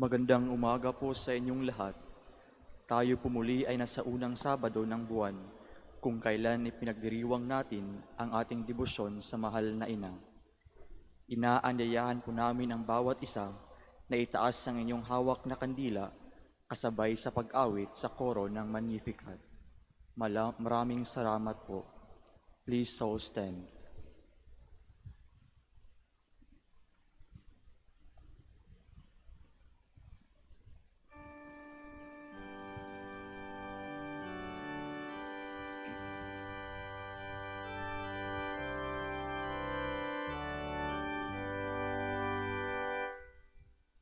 Magandang umaga po sa inyong lahat. Tayo po muli ay nasa unang Sabado ng buwan, kung kailan ipinagdiriwang natin ang ating debosyon sa mahal na ina. Inaanyayahan po namin ang bawat isa na itaas ang inyong hawak na kandila kasabay sa pag-awit sa koro ng Magnificat. Maraming salamat po. Please all stand.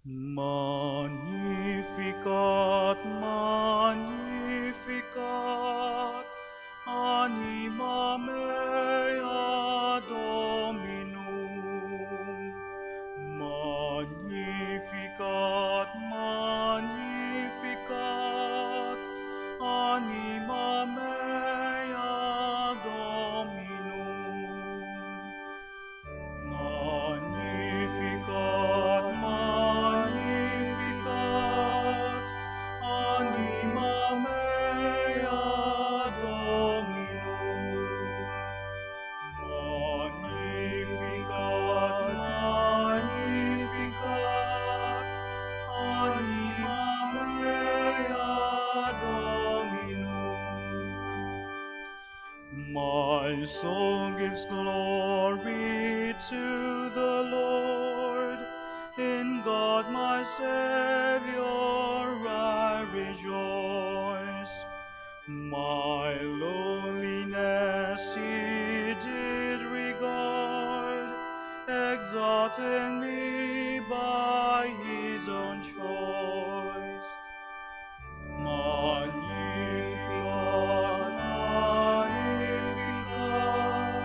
Magnificat, Magnificat, anima mea Dominum. Magnificat, Magnificat, anima mea Dominum. Magnificat, Magnificat, anima mea Dominum. Magnificat, Magnificat, anima mea Dominum. My soul gives glory to the Lord. In God my Savior I rejoice. My lowliness He did regard, exalting me by His own choice. Magnificat, Magnificat,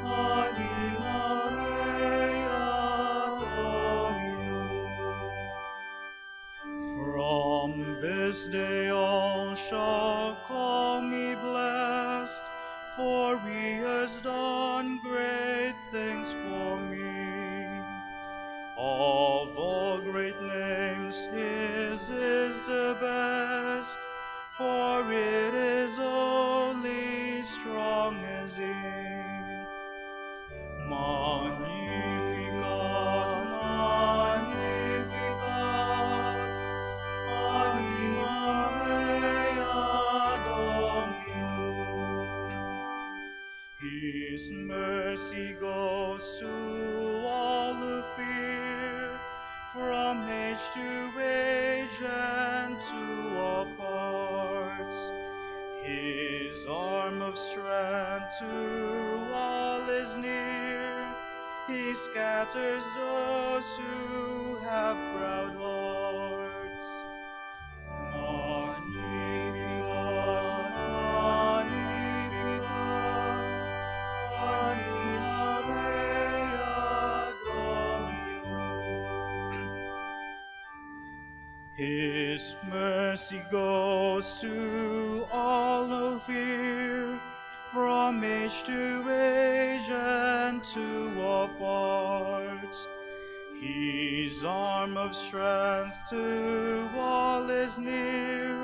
anima mea Dominum. From this day all shall call me blessed, for He has done great things for me. Of all great names, His is the best, for it is only strong as He. Magnificat, Magnificat, anima mea Dominum. His mercy goes to all who fear, from age to age and to all parts. His arm of strength to all is near. He scatters those who have proud hearts. Magnificat, Magnificat, anima mea Dominum. His mercy goes to all who fear, from age to age and to all parts. His arm of strength to all is near.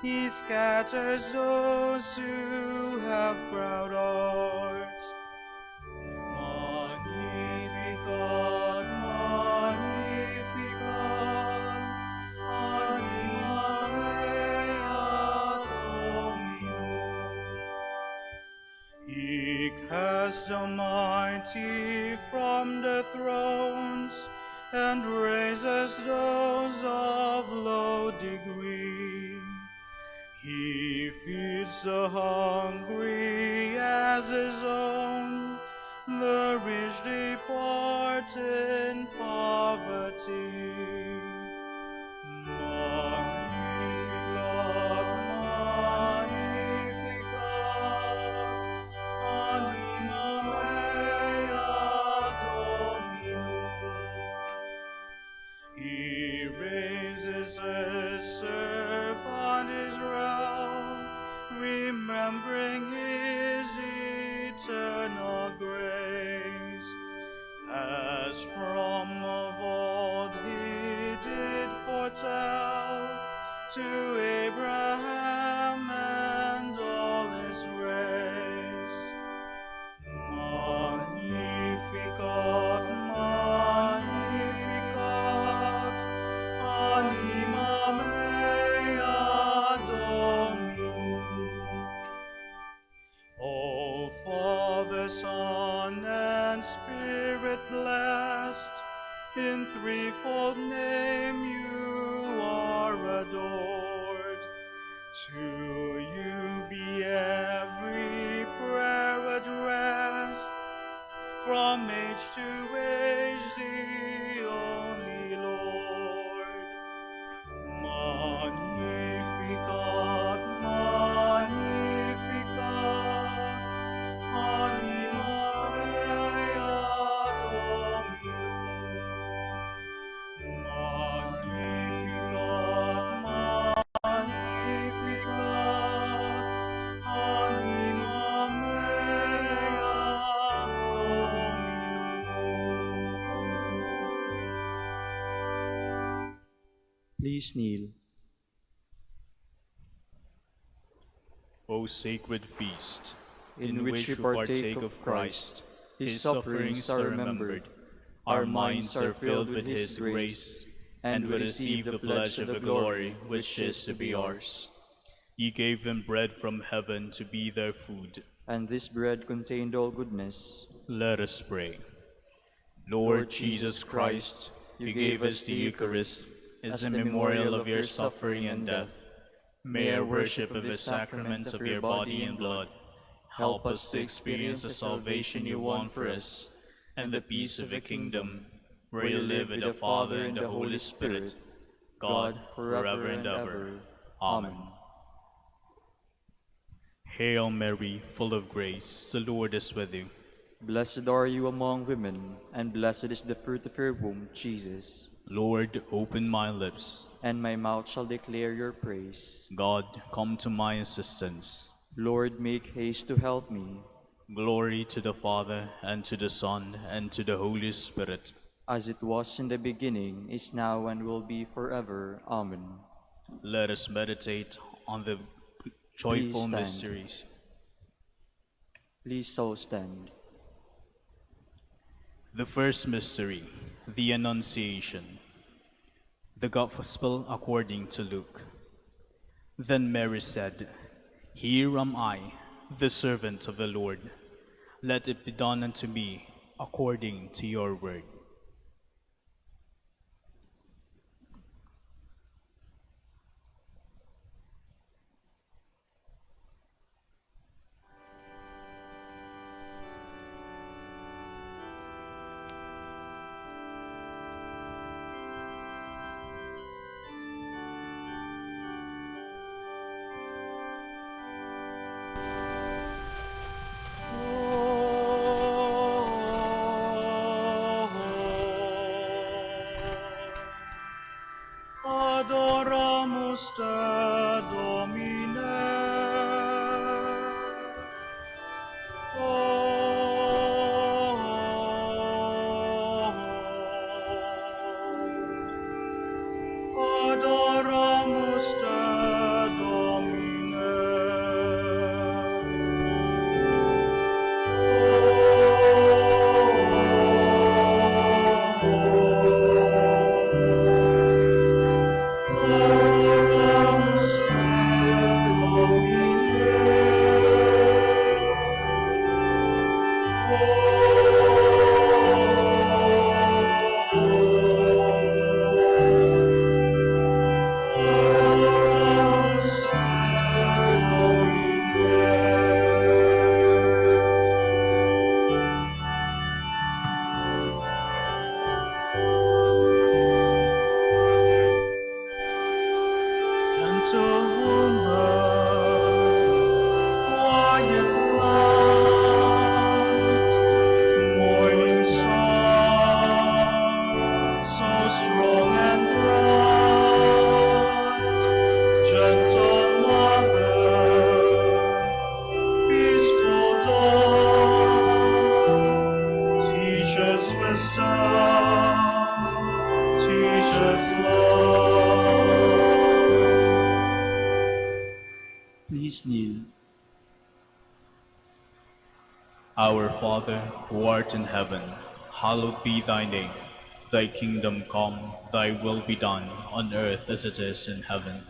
He scatters those who have proud hearts. Magnificat, Magnificat, anima mea Dominum. He casts the mighty from the thrones, and raises those of low degree. He feeds the hungry as His own, the rich depart in poverty. Magnificat, Magnificat, anima mea Dominum. He raises His servant Israel, remembering His eternal grace. As from of old He to Abraham and all his race. Magnificat, magnificat, anima mea Dominum. O Father, Son, and Spirit blessed, in threefold name you are adored. To you be every prayer addressed, from age to age, the only Lord. Magnificat, magnificat, anima mea Dominum. Magnificat, magnificat, anima mea Dominum. Please kneel. O sacred feast, In which we partake of Christ, his sufferings are remembered. our minds are filled with his grace, and we receive the pledge of the glory which is to be ours. Ye gave them bread from heaven to be their food. And this bread contained all goodness. Let us pray. Lord Jesus Christ, you gave us the Eucharist as a memorial of your suffering and death. May our worship of the sacrament of your body and blood help us to experience the salvation you won for us and the peace of the kingdom, where you live with the Father and the Holy Spirit, God, forever and ever. Amen. Hail Mary, full of grace, the Lord is with you. Blessed are you among women, and blessed is the fruit of your womb, Jesus. Lord, open my lips. And my mouth shall declare your praise. God, come to my assistance. Lord, make haste to help me. Glory to the Father, and to the Son, and to the Holy Spirit. As it was in the beginning, is now, and will be forever. Amen. Let us meditate on the joyful stand. mysteries. Please all stand. The first mystery, the Annunciation. The Gospel according to Luke. Then Mary said, Here am I, the servant of the Lord. Let it be done unto me according to your word. Our Father, who art in heaven, hallowed be thy name. Thy kingdom come, thy will be done, on earth as it is in heaven.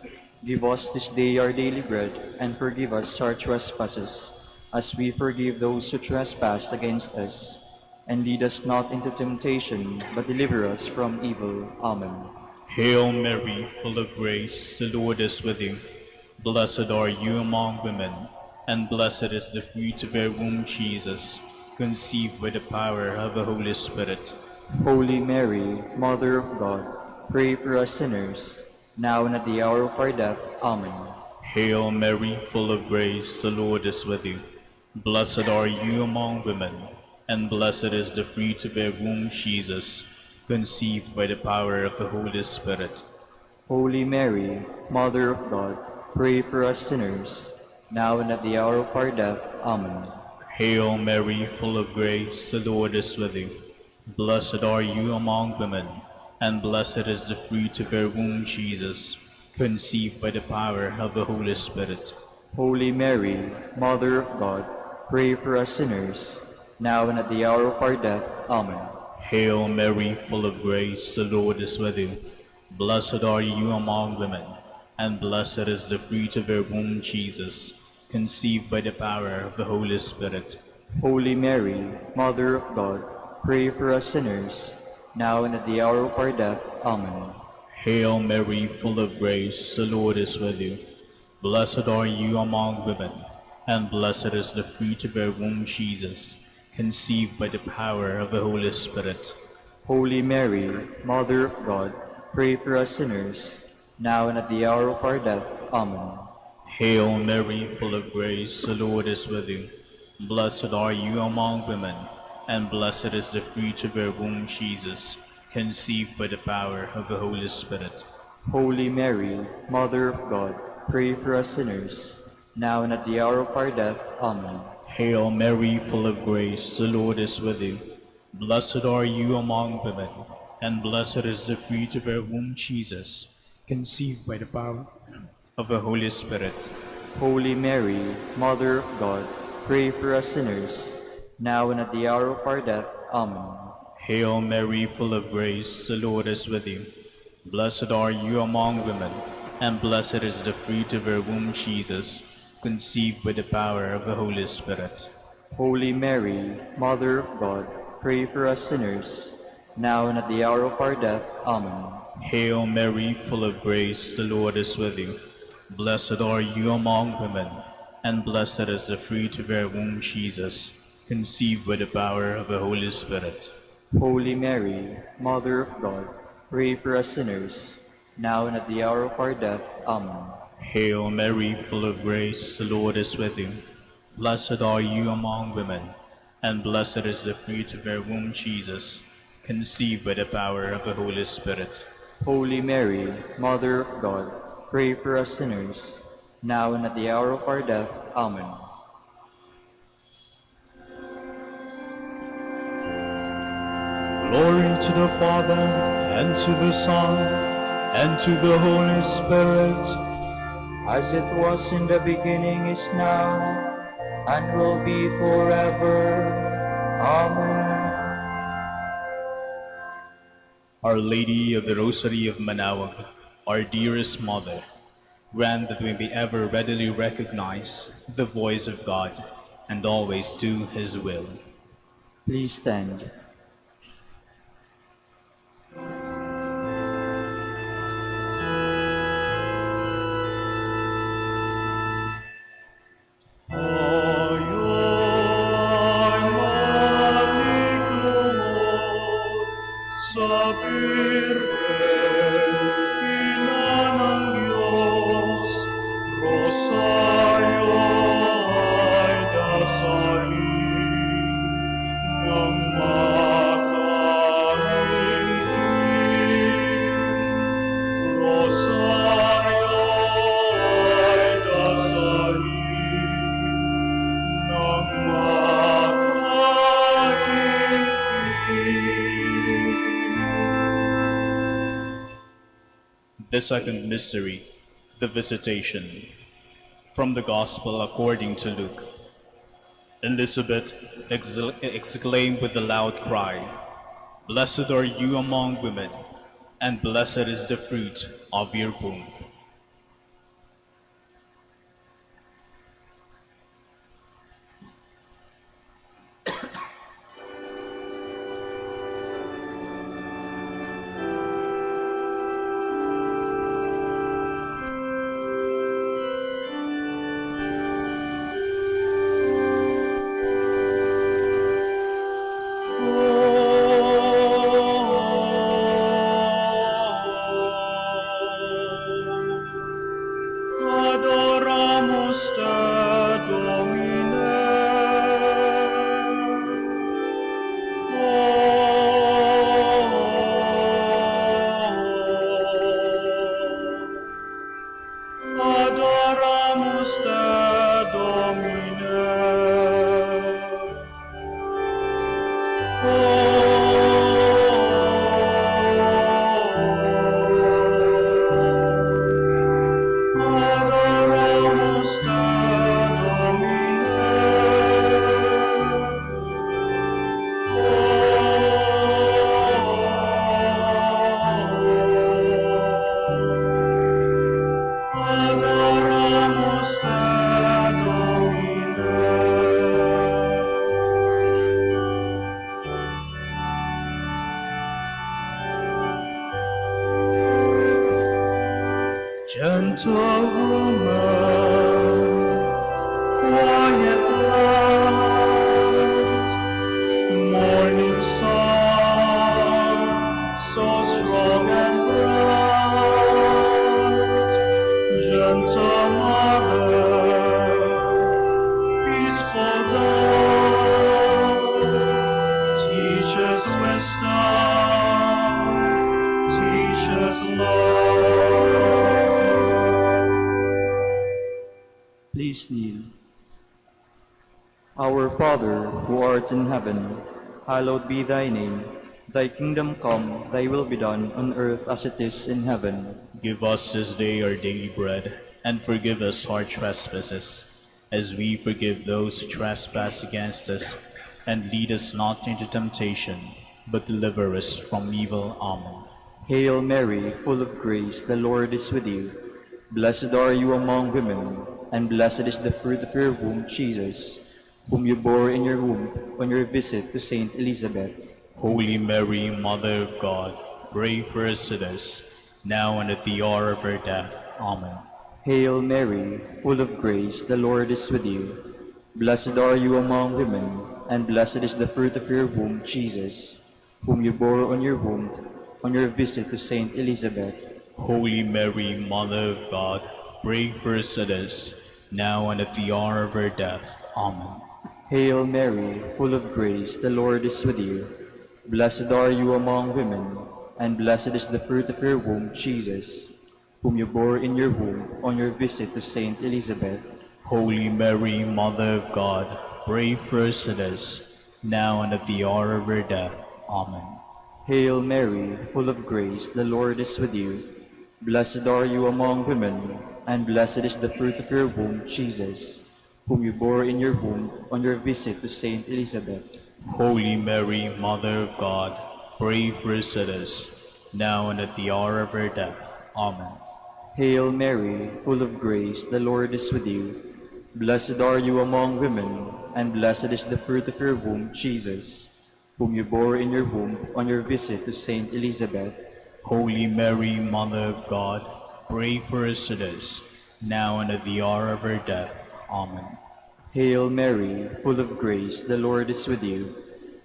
Give us this day our daily bread, and forgive us our trespasses, as we forgive those who trespass against us. And lead us not into temptation, but deliver us from evil. Amen. Hail Mary, full of grace, the Lord is with you. Blessed are you among women, and blessed is the fruit of your womb, Jesus, conceived by the power of the Holy Spirit. Holy Mary, Mother of God, pray for us sinners, now and at the hour of our death. Amen. Hail Mary, full of grace, the Lord is with you. Blessed are you among women, and blessed is the fruit of your womb, Jesus, conceived by the power of the Holy Spirit. Holy Mary, Mother of God, pray for us sinners, now and at the hour of our death. Amen. Hail Mary, full of grace, the Lord is with you. Blessed are you among women, and blessed is the fruit of your womb, Jesus, conceived by the power of the Holy Spirit. Holy Mary, Mother of God, pray for us sinners, now and at the hour of our death. Amen. Hail Mary, full of grace, the Lord is with you. Blessed are you among women, and blessed is the fruit of your womb, Jesus, conceived by the power of the Holy Spirit. Holy Mary, Mother of God, pray for us sinners, now and at the hour of our death. Amen. Hail Mary, full of grace, the Lord is with you. Blessed are you among women, and blessed is the fruit of your womb, Jesus, conceived by the power of the Holy Spirit. Holy Mary, Mother of God, pray for us sinners, now and at the hour of our death. Amen. Hail Mary, full of grace, the Lord is with you. Blessed are you among women, and blessed is the fruit of your womb, Jesus, conceived by the power of the Holy Spirit. Holy Mary, Mother of God, pray for us sinners, now and at the hour of our death. Amen. Hail Mary, full of grace, the Lord is with you. Blessed are you among women, and blessed is the fruit of your womb, Jesus, conceived by the power of the Holy Spirit. Holy Mary, Mother of God, pray for us sinners, now and at the hour of our death. Amen. Hail Mary, full of grace, the Lord is with you. Blessed are you among women, and blessed is the fruit of your womb, Jesus, conceived by the power of the Holy Spirit. Holy Mary, Mother of God, pray for us sinners, now and at the hour of our death. Amen. Hail Mary, full of grace, the Lord is with you. Blessed are you among women, and blessed is the fruit of your womb, Jesus, conceived by the power of the Holy Spirit. Holy Mary, Mother of God, pray for us sinners, now and at the hour of our death. Amen. Hail Mary, full of grace, the Lord is with you. Blessed are you among women, and blessed is the fruit of your womb, Jesus, conceived by the power of the Holy Spirit. Holy Mary, Mother of God, pray for us sinners, now and at the hour of our death. Amen. Glory to the Father, and to the Son, and to the Holy Spirit, As it was in the beginning, is now, and will be forever. Amen. Our Lady of the Rosary of Manaoag, our dearest Mother, grant that we may ever readily recognize the voice of God and always do His will. Please stand. sa Birhen, ina ng Diyos, Rosario ay dasalin ng mataimtim. Rosario ay dasalin ng The second mystery, the Visitation. From the Gospel according to Luke. Elizabeth exclaimed with a loud cry, "Blessed are you among women, and blessed is the fruit of your womb." Adoramus te, Domine. Adoramus te, Domine. Adoramus te, Adoramus te, Domine. Gentle woman, quiet light, morning star, so strong and bright. Gentle mother, peaceful dawn, teach us wisdom, teach us love. Please kneel. Our Father, who art in heaven, hallowed be thy name. Thy kingdom come, thy will be done on earth as it is in heaven. Give us this day our daily bread, and forgive us our trespasses, as we forgive those who trespass against us. And lead us not into temptation, but deliver us from evil. Amen. Hail Mary, full of grace, the Lord is with you. Blessed are you among women, and blessed is the fruit of your womb, Jesus, whom you bore in your womb on your visit to Saint Elizabeth. Holy Mary, Mother of God, pray for us sinners, now and at the hour of our death. Amen. Hail Mary, full of grace, the Lord is with you. Blessed are you among women, and blessed is the fruit of your womb, Jesus, whom you bore on your womb on your visit to Saint Elizabeth. Holy Mary, Mother of God, pray for us sinners, now and at the hour of our death. Amen. Hail Mary, full of grace, the Lord is with you. Blessed are you among women, and blessed is the fruit of your womb, Jesus, whom you bore in your womb on your visit to Saint Elizabeth. Holy Mary, Mother of God, pray for us sinners, now and at the hour of our death. Amen. Hail Mary, full of grace, the Lord is with you. Blessed are you among women, and blessed is the fruit of your womb, Jesus, whom you bore in your womb on your visit to Saint Elizabeth. Holy Mary, Mother of God, pray for us sinners, now and at the hour of our death. Amen. Hail Mary, full of grace, the Lord is with you. Blessed are you among women, and blessed is the fruit of your womb, Jesus, whom you bore in your womb on your visit to Saint Elizabeth. Holy Mary, Mother of God, pray for us sinners, now and at the hour of our death. Amen. Hail Mary, full of grace, the Lord is with you.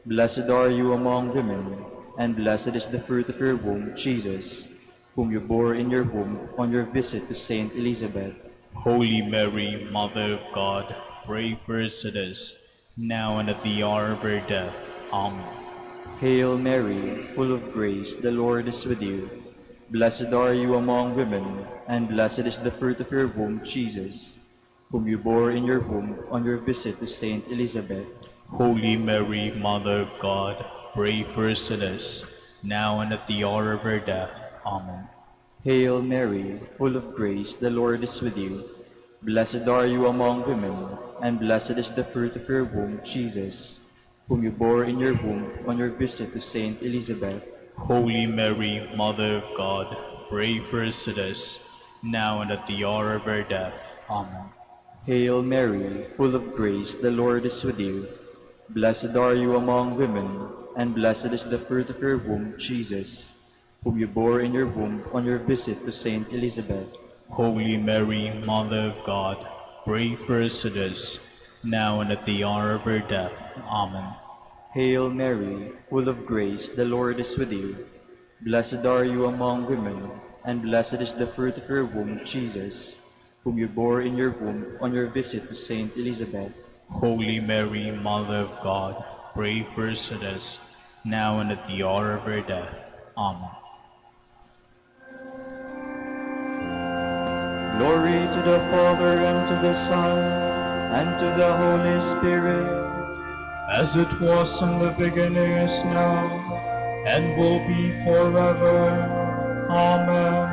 Blessed are you among women, and blessed is the fruit of your womb, Jesus, whom you bore in your womb on your visit to Saint Elizabeth. Holy Mary, Mother of God, pray for us sinners, now and at the hour of our death. Amen. Hail Mary, full of grace, the Lord is with you. Blessed are you among women, and blessed is the fruit of your womb, Jesus, whom you bore in your womb on your visit to Saint Elizabeth. Holy Mary, Mother of God, pray for us sinners, now and at the hour of our death. Amen. Hail Mary, full of grace, the Lord is with you. Blessed are you among women, and blessed is the fruit of your womb, Jesus, whom you bore in your womb on your visit to Saint Elizabeth. Holy Mary, Mother of God, pray for us sinners, now and at the hour of our death. Amen. Hail Mary, full of grace, the Lord is with you. Blessed are you among women, and blessed is the fruit of your womb, Jesus, whom you bore in your womb on your visit to Saint Elizabeth. Holy Mary, Mother of God, pray for us sinners, now and at the hour of our death. Amen. Hail Mary, full of grace, the Lord is with you. Blessed are you among women, and blessed is the fruit of your womb, Jesus, whom you bore in your womb on your visit to Saint Elizabeth. Holy Mary, Mother of God, pray for us sinners, now and at the hour of our death. Amen. Glory to the Father, and to the Son, and to the Holy Spirit, As it was in the beginning, is now, and will be forever. Amen.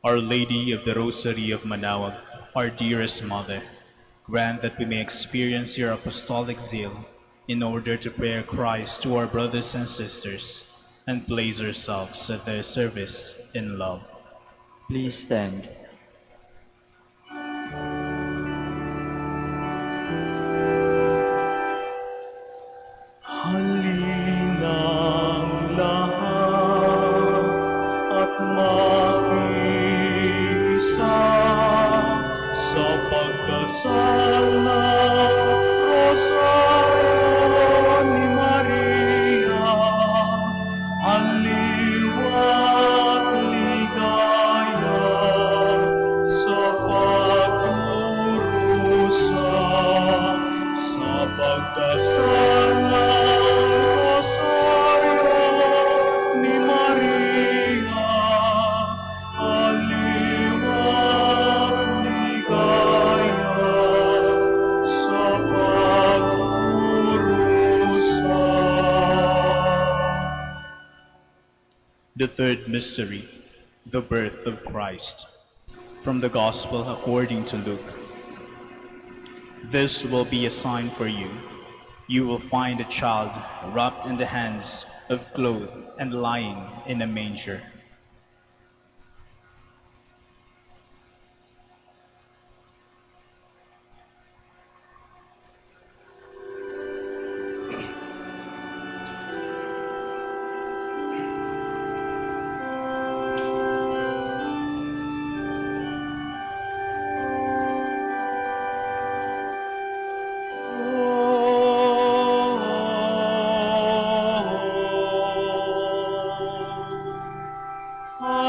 Our Lady of the Rosary of Manaoag, our dearest Mother, grant that we may experience your apostolic zeal in order to bear Christ to our brothers and sisters and place ourselves at their service in love. please stand. Halinang lahat at makiisa sa pagdasal ng Rosaryo ni Maria. Aliwat ligaya sa pagdurusa sa pagdasal ng Rosaryo ni Maria. Aliwat ligaya sa pagdurusa. The third mystery, the birth of Christ. From the Gospel according to Luke. This will be a sign for you. You will find a child wrapped in the hands of cloth and lying in a manger.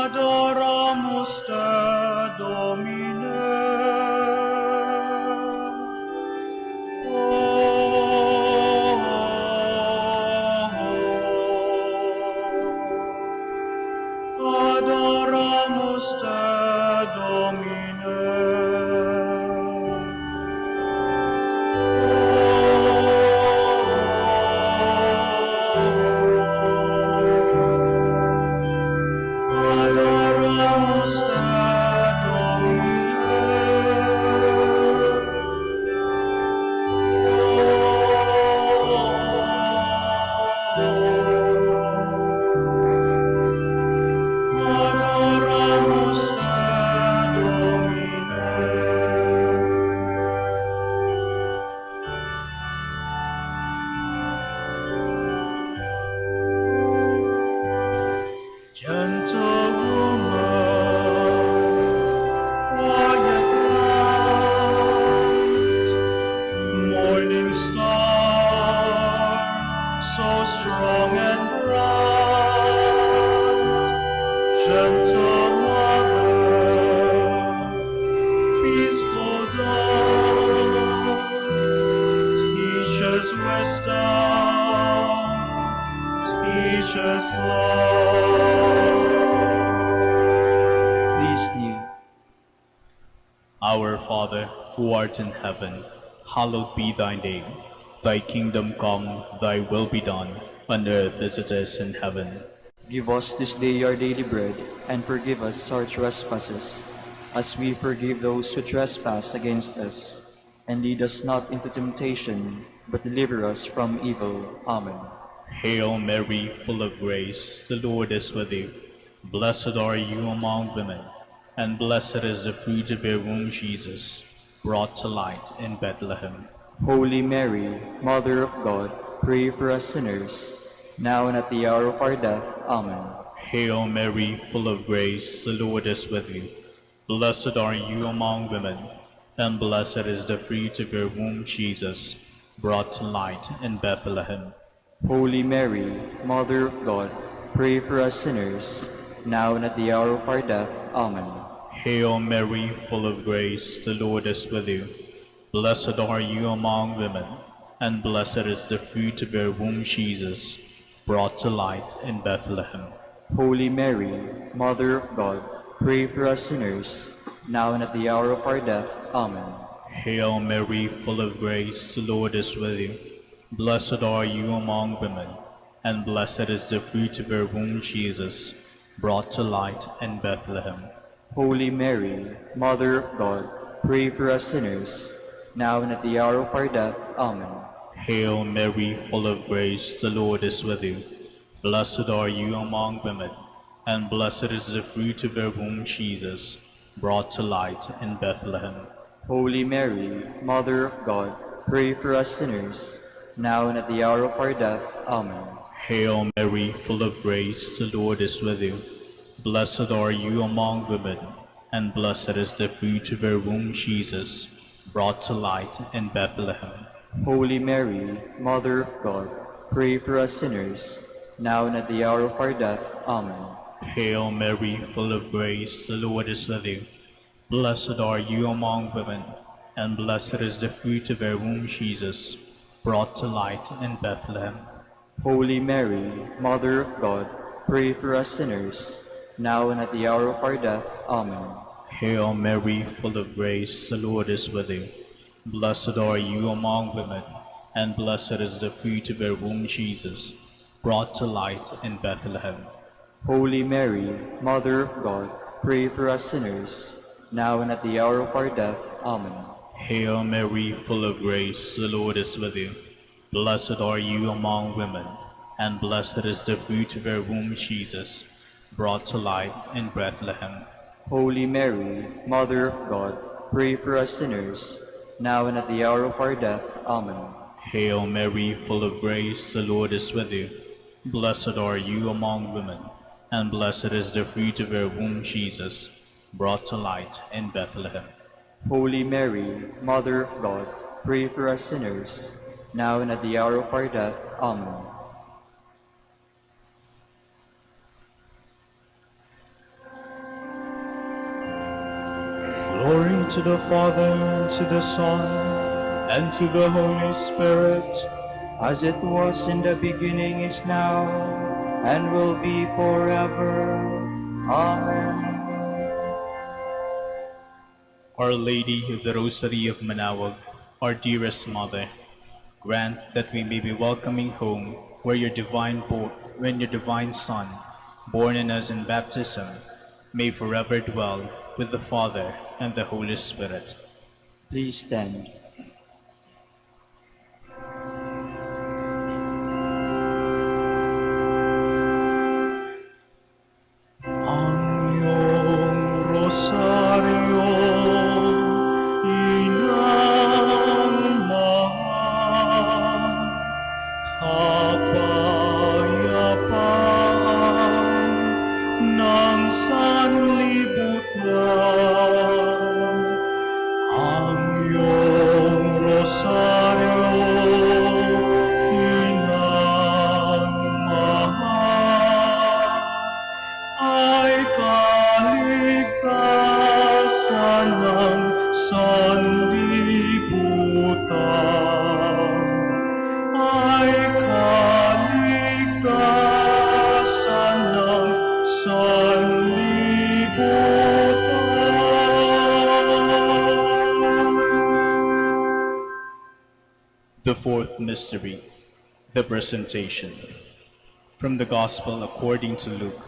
Adoramus te, Domine. Adoramus te, Domine. Adoramus te, Adoramus Gentle woman, quiet light, morning star, so strong and bright. Gentle mother, peaceful dawn, teach us wisdom, teach us love. Please kneel. Our Father, who art in heaven, hallowed be thy name. Thy kingdom come, thy will be done, on earth as it is in heaven. Give us this day our daily bread, and forgive us our trespasses, as we forgive those who trespass against us. And lead us not into temptation, but deliver us from evil. Amen. Hail Mary, full of grace, the Lord is with you. Blessed are you among women, and blessed is the fruit of your womb, Jesus, brought to light in Bethlehem. Holy Mary, Mother of God, pray for us sinners, now and at the hour of our death. Amen. Hail Mary, full of grace, the Lord is with you. Blessed are you among women, and blessed is the fruit of your womb, Jesus, brought to light in Bethlehem. Holy Mary, Mother of God, pray for us sinners, now and at the hour of our death. Amen. Hail Mary, full of grace, the Lord is with you. Blessed are you among women, and blessed is the fruit of your womb, Jesus, brought to light in Bethlehem. Holy Mary, Mother of God, pray for us sinners, now and at the hour of our death. Amen. Hail Mary, full of grace, the Lord is with you. Blessed are you among women, and blessed is the fruit of your womb, Jesus, brought to light in Bethlehem. Holy Mary, Mother of God, pray for us sinners, now and at the hour of our death. Amen. Hail Mary, full of grace, the Lord is with you. Blessed are you among women, and blessed is the fruit of your womb, Jesus, brought to light in Bethlehem. Holy Mary, Mother of God, pray for us sinners, now and at the hour of our death. Amen. Hail Mary, full of grace, the Lord is with you. Blessed are you among women, and blessed is the fruit of your womb, Jesus, brought to light in Bethlehem. Holy Mary, Mother of God, pray for us sinners, now and at the hour of our death. Amen. Hail Mary, full of grace, the Lord is with you. Blessed are you among women, and blessed is the fruit of your womb, Jesus, brought to light in Bethlehem. Holy Mary, Mother of God, pray for us sinners, now and at the hour of our death. Amen. Hail Mary, full of grace, the Lord is with you. Blessed are you among women, and blessed is the fruit of your womb, Jesus, brought to light in Bethlehem. Holy Mary, Mother of God, pray for us sinners, now and at the hour of our death. Amen. Hail Mary, full of grace, the Lord is with you. Blessed are you among women, and blessed is the fruit of your womb, Jesus, brought to light in Bethlehem. Holy Mary, Mother of God, pray for us sinners, now and at the hour of our death. Amen. Hail Mary, full of grace, the Lord is with you. Blessed are you among women, and blessed is the fruit of your womb, Jesus, brought to light in Bethlehem. Holy Mary, Mother of God, pray for us sinners, now and at the hour of our death. Amen. Glory to the Father, and to the Son, and to the Holy Spirit, As it was in the beginning, is now, and will be forever. Amen. Our Lady of the Rosary of Manaoag, our dearest Mother, grant that we may be welcoming home when your divine Son, born in us in baptism, may forever dwell with the Father and the Holy Spirit. Please stand. ang iyong rosaryo, inang mahal, kapayapaan ng sanlibutan. Ang iyong rosaryo, inang mahal, ay kaligtasan ng sanlibutan. Ay kaligtasan ng sanlibutan. The fourth mystery, the Presentation. From the Gospel according to Luke.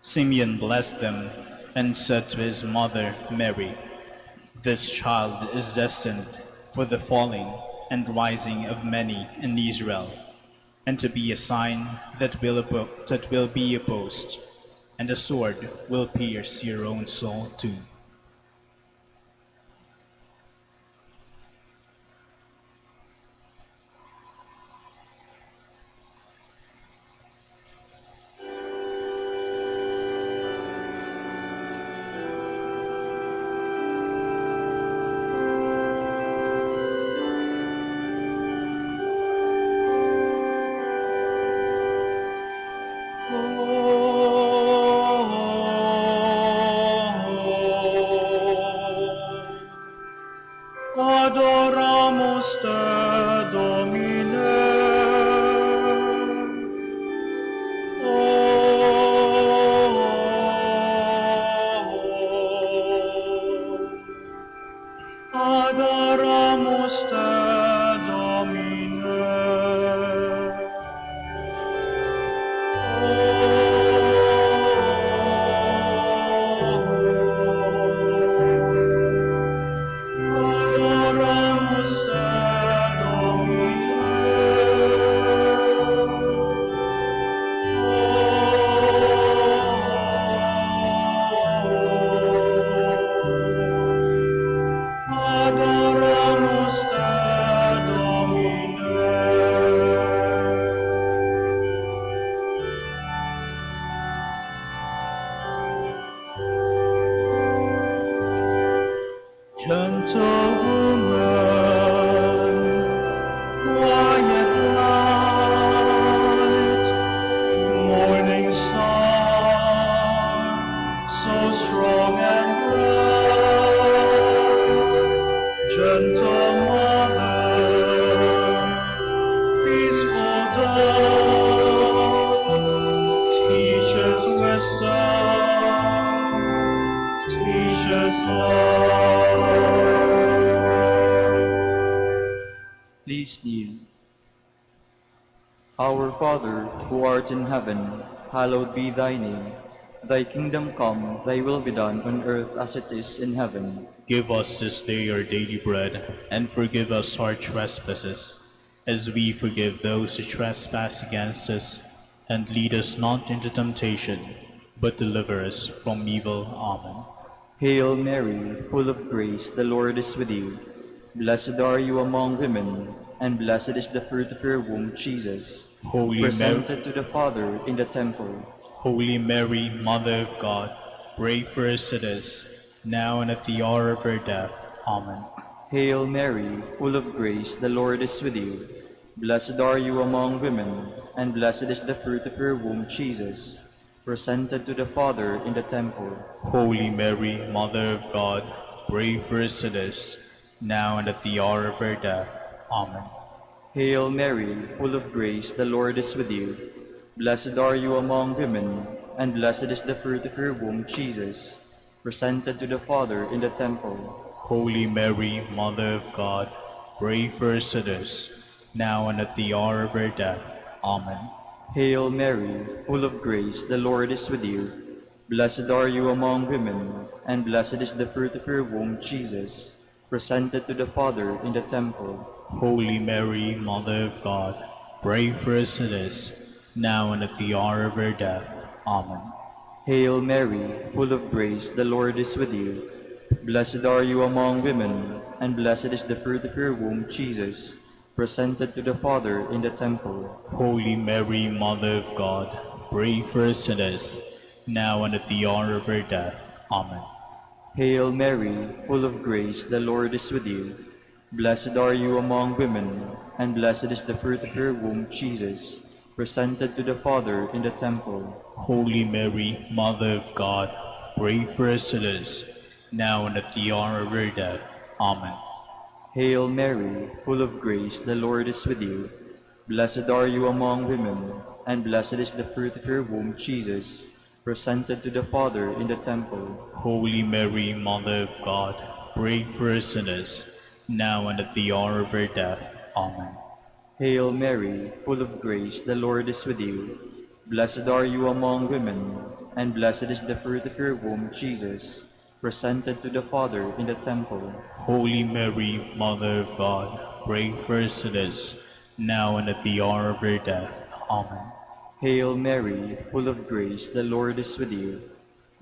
Simeon blessed them and said to his mother Mary, "This child is destined for the falling and rising of many in Israel, and to be a sign that will be opposed, and a sword will pierce your own soul too." Adoramus te, Domine. Adoramus te, Domine. Adoramus te, Adoramus te, Domine. Gentle woman, quiet light, morning star, so strong and bright. Gentle mother, peaceful dawn, teach us wisdom, teach us love. Please kneel. Our Father, who art in heaven, hallowed be thy name. Thy kingdom come, thy will be done on earth as it is in heaven. Give us this day our daily bread, and forgive us our trespasses, as we forgive those who trespass against us. And lead us not into temptation, but deliver us from evil. Amen. Hail Mary, full of grace, the Lord is with you. Blessed are you among women, and blessed is the fruit of your womb, Jesus. Holy Mary, Presented to the Father in the temple. Holy Mary, Mother of God, pray for us sinners, now and at the hour of our death. Amen. Hail Mary, full of grace, the Lord is with you. Blessed are you among women, and blessed is the fruit of your womb, Jesus. Presented to the Father in the temple. Holy Mary, Mother of God, pray for us sinners, now and at the hour of our death. Amen. Hail Mary, full of grace, the Lord is with you. Blessed are you among women, and blessed is the fruit of your womb, Jesus. Presented to the Father in the temple. Holy Mary, Mother of God, pray for us sinners, now and at the hour of our death. Amen. Hail Mary, full of grace, the Lord is with you. Blessed are you among women, and blessed is the fruit of your womb, Jesus. Presented to the Father in the temple. Holy Mary, Mother of God, pray for us sinners, now and at the hour of our death. Amen. Hail Mary, full of grace, the Lord is with you. Blessed are you among women, and blessed is the fruit of your womb, Jesus. Presented to the Father in the temple. Holy Mary, Mother of God, pray for us sinners, now and at the hour of our death. Amen. Hail Mary, full of grace, the Lord is with you. Blessed are you among women, and blessed is the fruit of your womb, Jesus. Presented to the Father in the temple. Holy Mary, Mother of God, pray for us sinners, now and at the hour of our death. Amen. Hail Mary, full of grace, the Lord is with you. Blessed are you among women, and blessed is the fruit of your womb, Jesus. Presented to the Father in the temple. Holy Mary, Mother of God, pray for us sinners, now and at the hour of our death. Amen. Hail Mary, full of grace, the Lord is with you. Blessed are you among women, and blessed is the fruit of your womb, Jesus, presented to the Father in the temple. Holy Mary, Mother of God, pray for us sinners, now and at the hour of our death. Amen. Hail Mary, full of grace, the Lord is with you.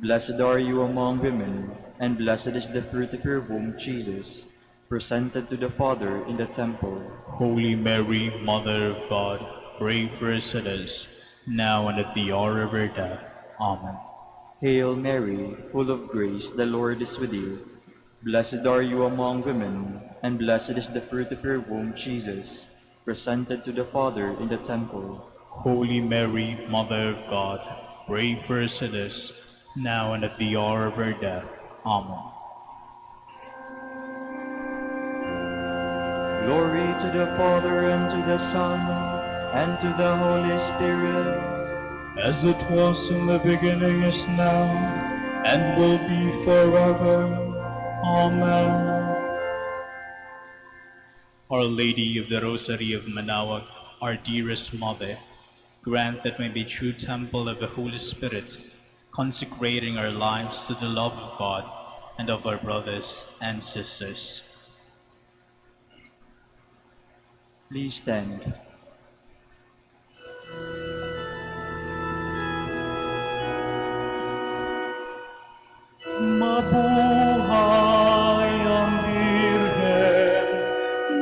Blessed are you among women, and blessed is the fruit of your womb, Jesus, presented to the Father in the temple. Holy Mary, Mother of God, pray for us sinners, now and at the hour of our death. Amen. Hail Mary, full of grace, the Lord is with you. Blessed are you among women, and blessed is the fruit of your womb, Jesus, presented to the Father in the temple. Holy Mary, Mother of God, pray for us sinners, now and at the hour of our death. Amen. Glory to the Father, and to the Son, and to the Holy Spirit, As it was in the beginning, is now, and will be forever. Amen. Our Lady of the Rosary of Manaoag, our dearest Mother, grant that we be true temple of the Holy Spirit, consecrating our lives to the love of God and of our brothers and sisters. please stand. Mabuhay ang Birhen,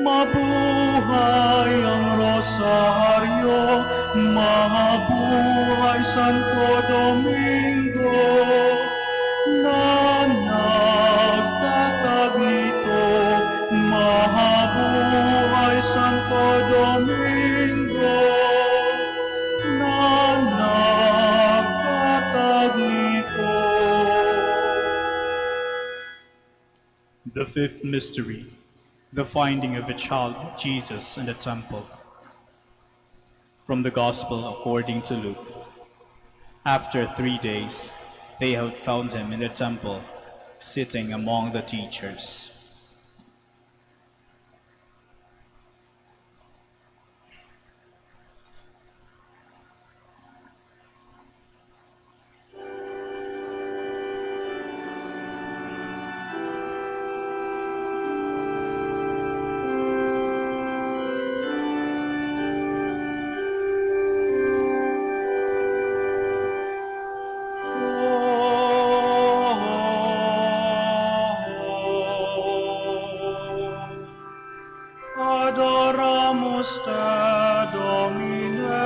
mabuhay ang Rosaryo, mabuhay Santo Domingo, na nagtatag nito, mabuhay Santo Domingo, na nagtatag nito. The fifth mystery, the finding of a child, Jesus, in the temple. From the Gospel according to Luke. After 3 days, they had found him in the temple, sitting among the teachers. Adoramos te, Domine.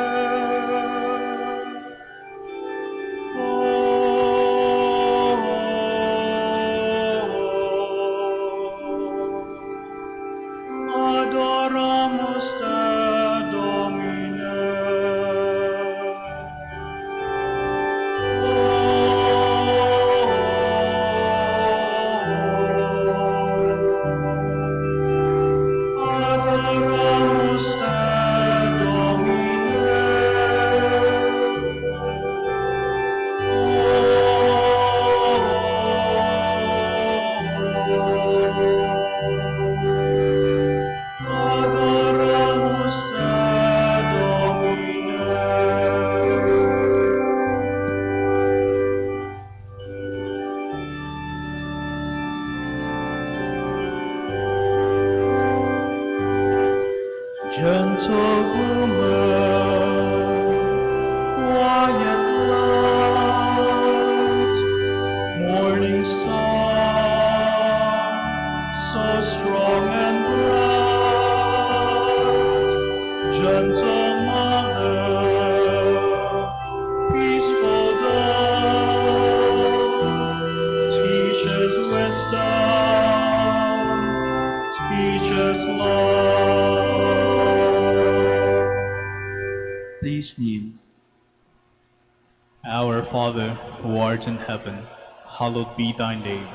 Adoramos te, Domine. Adoramos te, Domine. Adoramos te, Domine. Gentle woman, quiet light, morning star, so strong and bright. Gentle mother, peaceful dawn, teach us wisdom, teach us love. Please kneel. Our Father, who art in heaven, hallowed be thy name.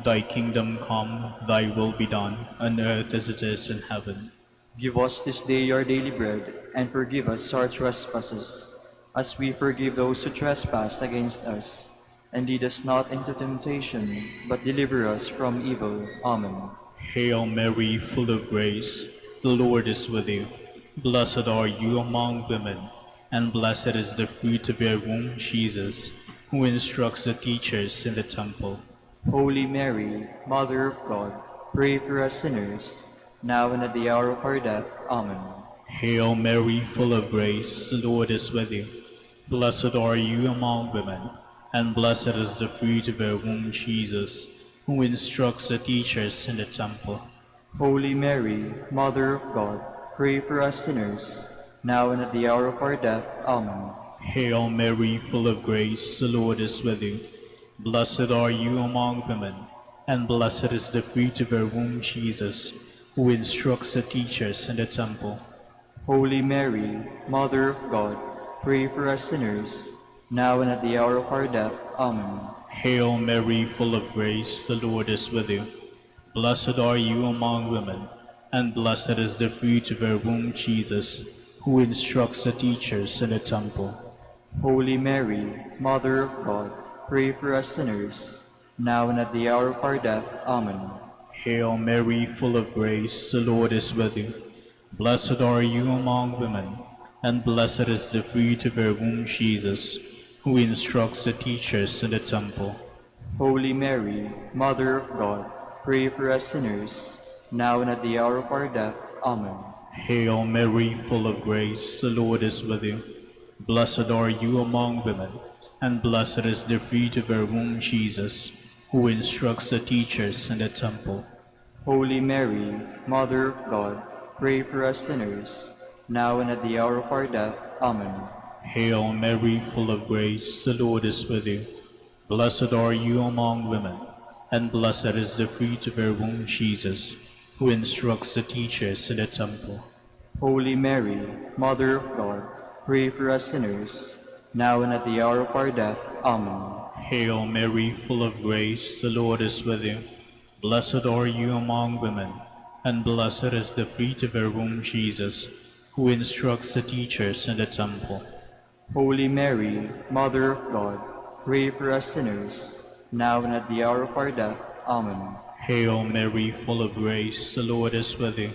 Thy kingdom come, thy will be done, on earth as it is in heaven. Give us this day our daily bread, and forgive us our trespasses, as we forgive those who trespass against us. And lead us not into temptation, but deliver us from evil. Amen. Hail Mary, full of grace, the Lord is with you. Blessed are you among women, and blessed is the fruit of your womb, Jesus. who instructs the teachers in the temple. Holy Mary, Mother of God, pray for us sinners, now and at the hour of our death. Amen. Hail Mary, full of grace, the Lord is with you. Blessed are you among women, and blessed is the fruit of your womb, Jesus, who instructs the teachers in the temple. Holy Mary, Mother of God, pray for us sinners, now and at the hour of our death. Amen. Hail Mary, full of grace, the Lord is with you. Blessed are you among women, and blessed is the fruit of your womb, Jesus, who instructs the teachers in the temple. Holy Mary, Mother of God, pray for us sinners, now and at the hour of our death. Amen. Hail Mary, full of grace, the Lord is with you. Blessed are you among women, and blessed is the fruit of your womb, Jesus, who instructs the teachers in the temple. Holy Mary, Mother of God, pray for us sinners, now and at the hour of our death. Amen. Hail Mary, full of grace, the Lord is with you. Blessed are you among women, and blessed is the fruit of your womb, Jesus, who instructs the teachers in the temple. Holy Mary, Mother of God, pray for us sinners, now and at the hour of our death. Amen. Hail Mary, full of grace, the Lord is with you. Blessed are you among women, and blessed is the fruit of your womb, Jesus, who instructs the teachers in the temple. Holy Mary, Mother of God, pray for us sinners, now and at the hour of our death. Amen. Hail Mary, full of grace, the Lord is with you. Blessed are you among women, and blessed is the fruit of your womb, Jesus, who instructs the teachers in the temple. Holy Mary, Mother of God, pray for us sinners, now and at the hour of our death. Amen. Hail Mary, full of grace, the Lord is with you. Blessed are you among women, and blessed is the fruit of your womb, Jesus, who instructs the teachers in the temple. Holy Mary, Mother of God, pray for us sinners, now and at the hour of our death. Amen. Hail Mary, full of grace, the Lord is with you.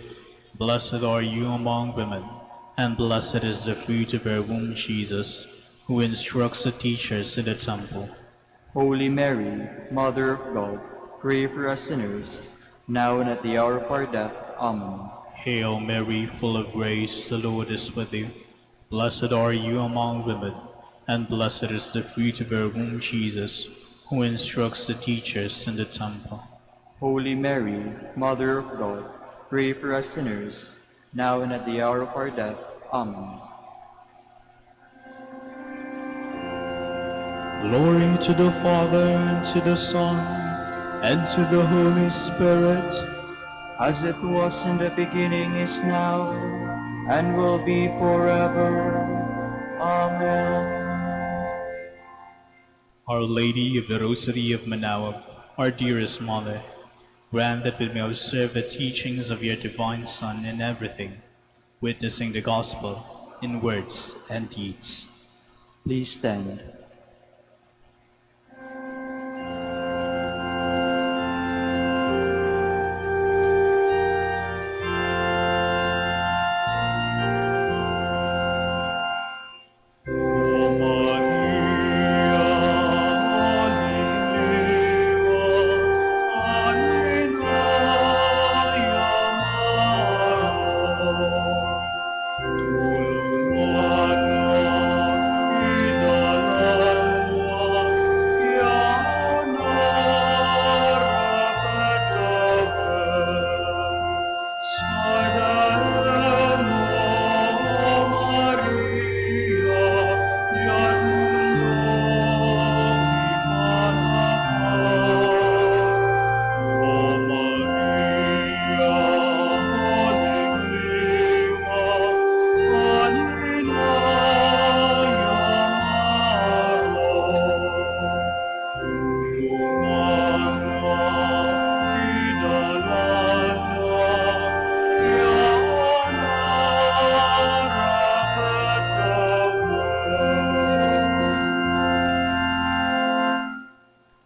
Blessed are you among women, and blessed is the fruit of your womb, Jesus, who instructs the teachers in the temple. Holy Mary, Mother of God, pray for us sinners, now and at the hour of our death. Amen. Hail Mary, full of grace, the Lord is with you. Blessed are you among women, and blessed is the fruit of your womb, Jesus, who instructs the teachers in the temple. Holy Mary, Mother of God, pray for us sinners, now and at the hour of our death. Amen. Glory to the Father, and to the Son, and to the Holy Spirit, As it was in the beginning, is now, and will be forever. Amen. Our Lady of the Rosary of Manaoag, our dearest Mother, grant that we may observe the teachings of your divine Son in everything, witnessing the gospel in words and deeds. Please stand.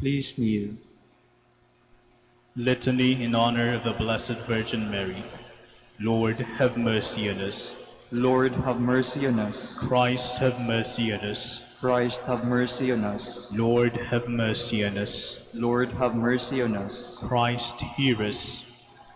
Please kneel. Litany in honor of the Blessed Virgin Mary. Lord, have mercy on us. Lord, have mercy on us. Christ, have mercy on us. Christ, have mercy on us. Lord, have mercy on us. Lord, have mercy on us. Christ, hear us.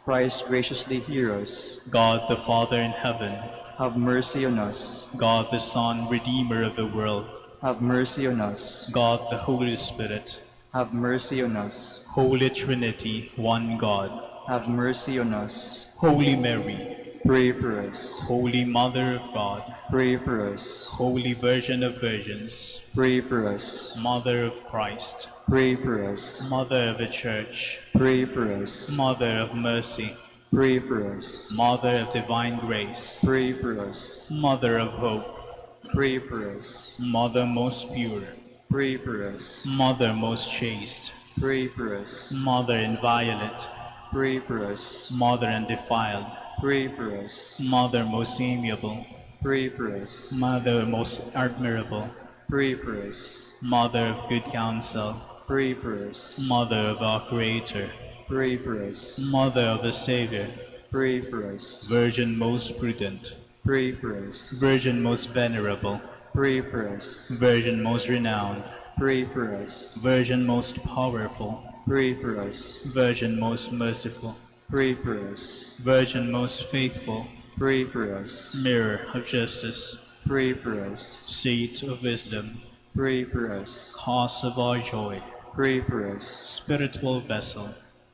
Christ, graciously hear us. God the Father in heaven, Have mercy on us. God the Son, Redeemer of the world, Have mercy on us. God the Holy Spirit, Have mercy on us. Holy Trinity, one God, Have mercy on us. Holy Mary, Pray for us. Holy Mother of God, Pray for us. Holy Virgin of Virgins, Pray for us. Mother of Christ, Pray for us. Mother of the Church, Pray for us. Mother of Mercy, Pray for us. Mother of Divine Grace, Pray for us. Mother of Hope, Pray for us. Mother most pure, Pray for us. Mother most chaste, Pray for us. Mother inviolate, Pray for us. Mother undefiled, Pray for us. Mother most amiable, Pray for us. Mother most admirable, Pray for us. Mother of good counsel, Pray for us. Mother of our Creator, Pray for us. Mother of the Savior, Pray for us. Virgin most prudent, Pray for us. Virgin most venerable, Pray for us. Virgin most renowned, Pray for us. Virgin most powerful, Pray for us. Virgin most merciful, Pray for us. Virgin most faithful, Pray for us. Mirror of justice, Pray for us. Seat of wisdom, Pray for us. cause of our joy, Pray for us. spiritual vessel,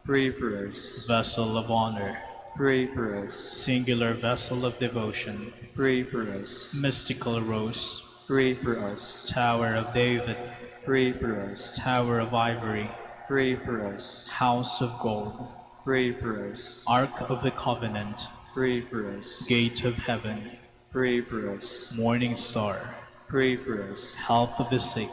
Pray for us. vessel of honor, Pray for us. singular vessel of devotion, Pray for us. mystical rose, Pray for us. Tower of David, Pray for us. Tower of ivory, Pray for us. House of gold, Pray for us. Ark of the Covenant, Pray for us. Gate of heaven, Pray for us. Morning Star, Pray for us. Health of the sick,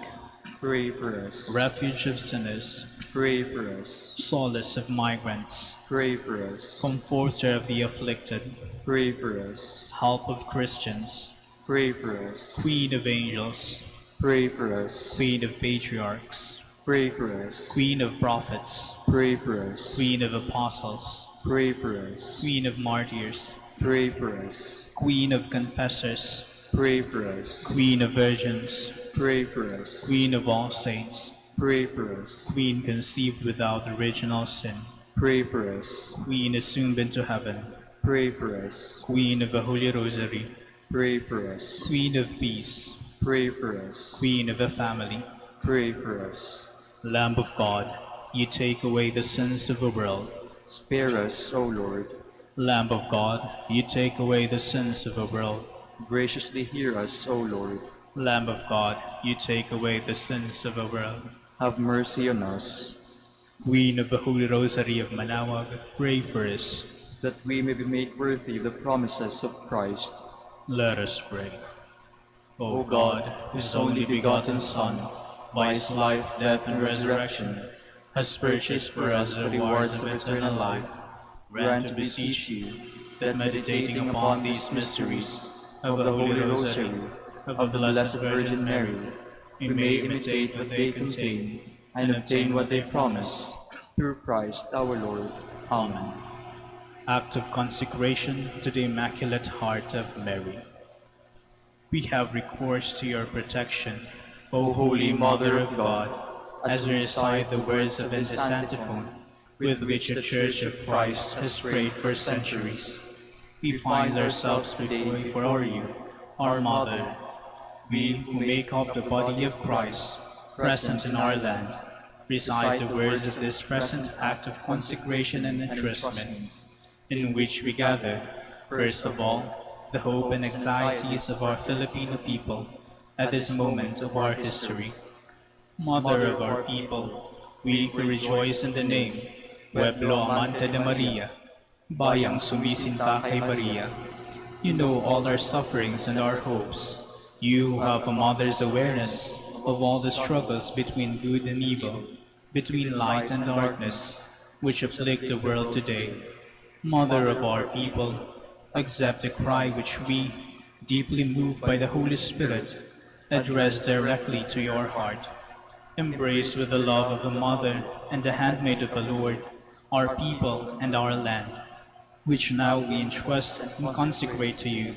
Pray for us. Refuge of sinners, Pray for us. Solace of migrants, Pray for us. Comforter of the afflicted, Pray for us. Help of Christians, Pray for us. Queen of angels, Pray for us. Queen of patriarchs, Pray for us. Queen of prophets, Pray for us. Queen of apostles, Pray for us. Queen of martyrs, Pray for us. Queen of confessors, Pray for us. Queen of virgins, Pray for us. Queen of all saints, Pray for us. Queen conceived without original sin, Pray for us. Queen assumed into heaven, Pray for us. Queen of the Holy Rosary, Pray for us. Queen of peace, Pray for us. Queen of the family, Pray for us. Lamb of God, you take away the sins of the world. Spare us, O Lord. Lamb of God, you take away the sins of the world. Graciously hear us, O Lord. Lamb of God, you take away the sins of the world. Have mercy on us, Queen of the Holy Rosary of Manaoag, pray for us. that we may be made worthy of the promises of Christ. Let us pray. O God, whose only begotten Son, by his life, death, and resurrection, has purchased for us the rewards of eternal life, grant, to beseech you, that meditating upon these mysteries of the Holy Rosary of the Blessed Virgin Mary, we may imitate what they contain and obtain what they promise. Through Christ our Lord. Amen. Act of consecration to the Immaculate Heart of Mary. We have recourse to your protection, O Holy Mother of God, as we recite the words of this antiphon, with which the Church of Christ has prayed for centuries. We find ourselves today before you, our Mother, we who make up the body of Christ, present in our land, recite the words of this present act of consecration and entrustment, in which we gather, first of all, the hope and anxieties of our Filipino people at this moment of our history. Mother of our people, we who rejoice in the name, Pueblo Amante de Maria, Bayang Sumisinta kay Maria. You know all our sufferings and our hopes. You who have a mother's awareness of all the struggles between good and evil, between light and darkness, which afflict the world today. Mother of our people, accept the cry which we, deeply moved by the Holy Spirit, address directly to your heart. Embrace with the love of the Mother and the handmaid of the Lord, our people and our land, which now we entrust and consecrate to you.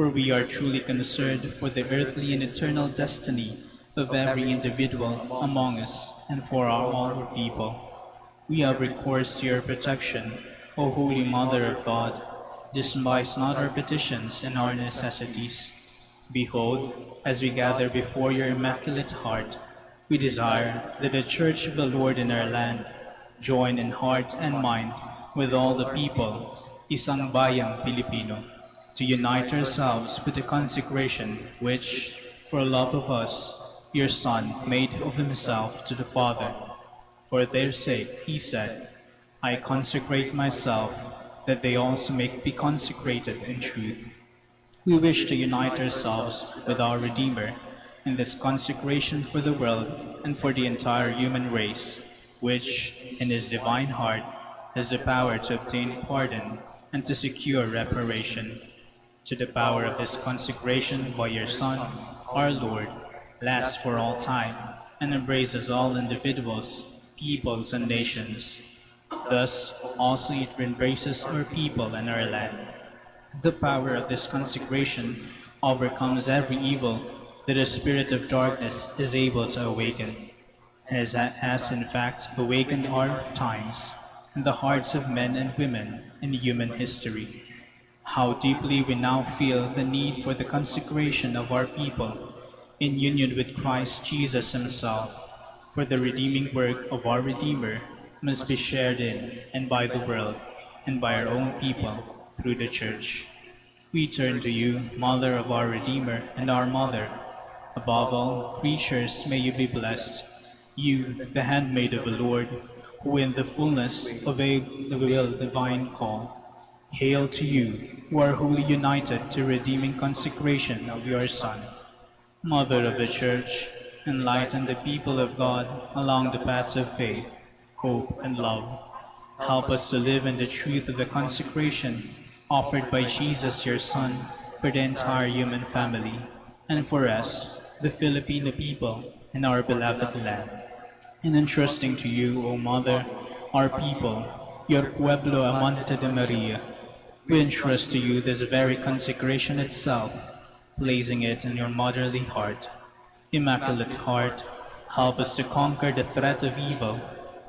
for we are truly concerned for the earthly and eternal destiny of every individual among us and for all our people. We have recourse to your protection, O Holy Mother of God. Despise not our petitions and our necessities. Behold, as we gather before your Immaculate Heart, we desire that the Church of the Lord in our land join in heart and mind with all the people, isang bayang Pilipino, to unite ourselves with the consecration which, for love of us, your Son made of himself to the Father. For their sake, he said, I consecrate myself, that they also may be consecrated in truth. We wish to unite ourselves with our Redeemer in this consecration for the world and for the entire human race, which, in his divine heart, has the power to obtain pardon and to secure reparation. To the power of this consecration by your Son, our Lord, lasts for all time and embraces all individuals, peoples, and nations. Thus, also it embraces our people and our land. The power of this consecration overcomes every evil that the spirit of darkness is able to awaken, and has in fact awakened our times and the hearts of men and women in human history. How deeply we now feel the need for the consecration of our people in union with Christ Jesus himself, for the redeeming work of our Redeemer must be shared in and by the world and by our own people through the Church. We turn to you, Mother of our Redeemer and our Mother. Above all creatures may you be blessed, you, the handmaid of the Lord, who in the fullness obeyed the will divine call. Hail to you, who are wholly united to redeeming consecration of your Son. Mother of the Church, enlighten the people of God along the paths of faith, hope, and love. Help us to live in the truth of the consecration offered by Jesus, your Son, for the entire human family, and for us, the Filipino people, and our beloved land. In entrusting to you, O Mother, our people, your pueblo amante de Maria, we entrust to you this very consecration itself, placing it in your motherly heart. Immaculate Heart, help us to conquer the threat of evil,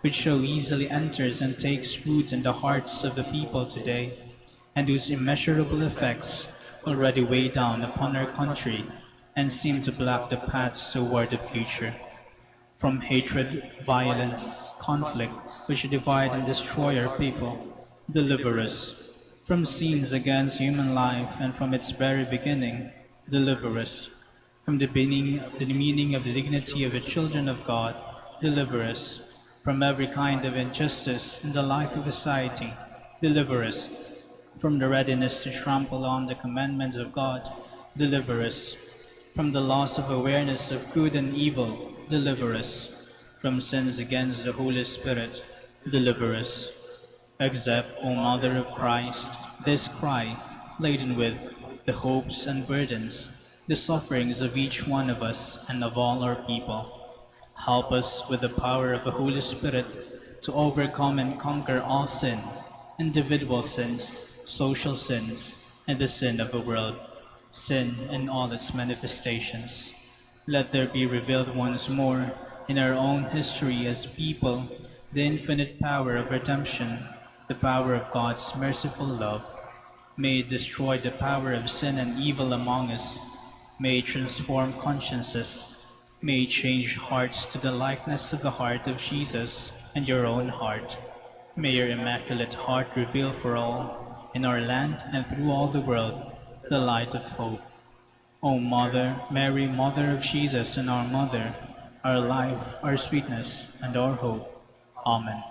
which so easily enters and takes root in the hearts of the people today, and whose immeasurable effects already weigh down upon our country and seem to block the paths toward the future. From hatred, violence, conflict, which divide and destroy our people, deliver us. From sins against human life and from its very beginning, deliver us. From the demeaning of the dignity of the children of God, deliver us. From every kind of injustice in the life of society, deliver us. From the readiness to trample on the commandments of God, deliver us. From the loss of awareness of good and evil, deliver us. From sins against the Holy Spirit, deliver us. Accept, O Mother of Christ, this cry, laden with the hopes and burdens, the sufferings of each one of us and of all our people. Help us with the power of the Holy Spirit to overcome and conquer all sin, individual sins, social sins, and the sin of the world, sin in all its manifestations. Let there be revealed once more in our own history as people the infinite power of redemption, the power of God's merciful love. May it destroy the power of sin and evil among us. May it transform consciences. May it change hearts to the likeness of the heart of Jesus and your own heart. May your Immaculate Heart reveal for all, in our land and through all the world, the light of hope. O Mother, Mary, Mother of Jesus and our Mother, our life, our sweetness, and our hope. Amen.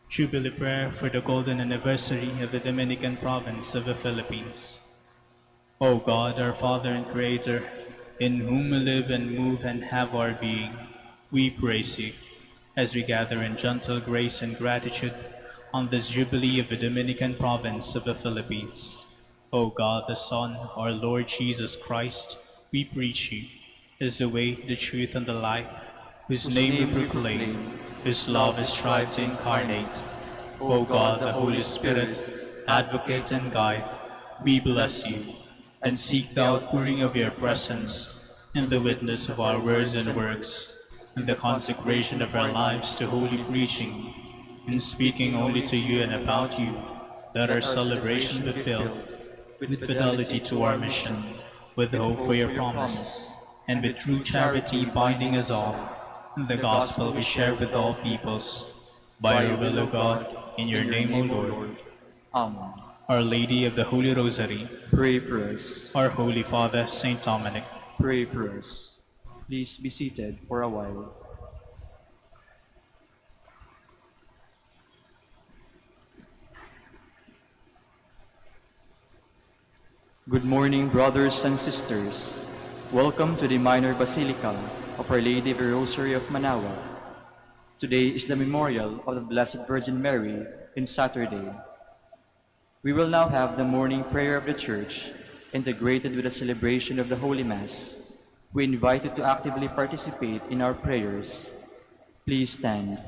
Jubilee Prayer for the Golden Anniversary of the Dominican Province of the Philippines. O God, our Father and Creator, in whom we live and move and have our being, we praise you as we gather in gentle grace and gratitude on this Jubilee of the Dominican Province of the Philippines. O God, the Son, our Lord Jesus Christ, we preach you as the way, the truth, and the life, whose name we proclaim, whose love is strive to incarnate. O God, the Holy Spirit, advocate and guide, we bless you and seek the outpouring of your presence in the witness of our words and works, in the consecration of our lives to holy preaching, in speaking only to you and about you. Let our celebration be filled with fidelity to our mission, with hope for your promise, and with true charity binding us all in the gospel we share with all peoples. By your will, O God, in your name, O Lord. Amen. Our Lady of the Holy Rosary, Pray for us. our Holy Father, Saint Dominic, Pray for us. Please be seated for a while. Good morning, brothers and sisters. Welcome to the Minor Basilica of Our Lady of the Rosary of Manaoag. Today is the memorial of the Blessed Virgin Mary in Saturday. We will now have the morning prayer of the Church, integrated with the celebration of the Holy Mass. We invite you to actively participate in our prayers. Please stand.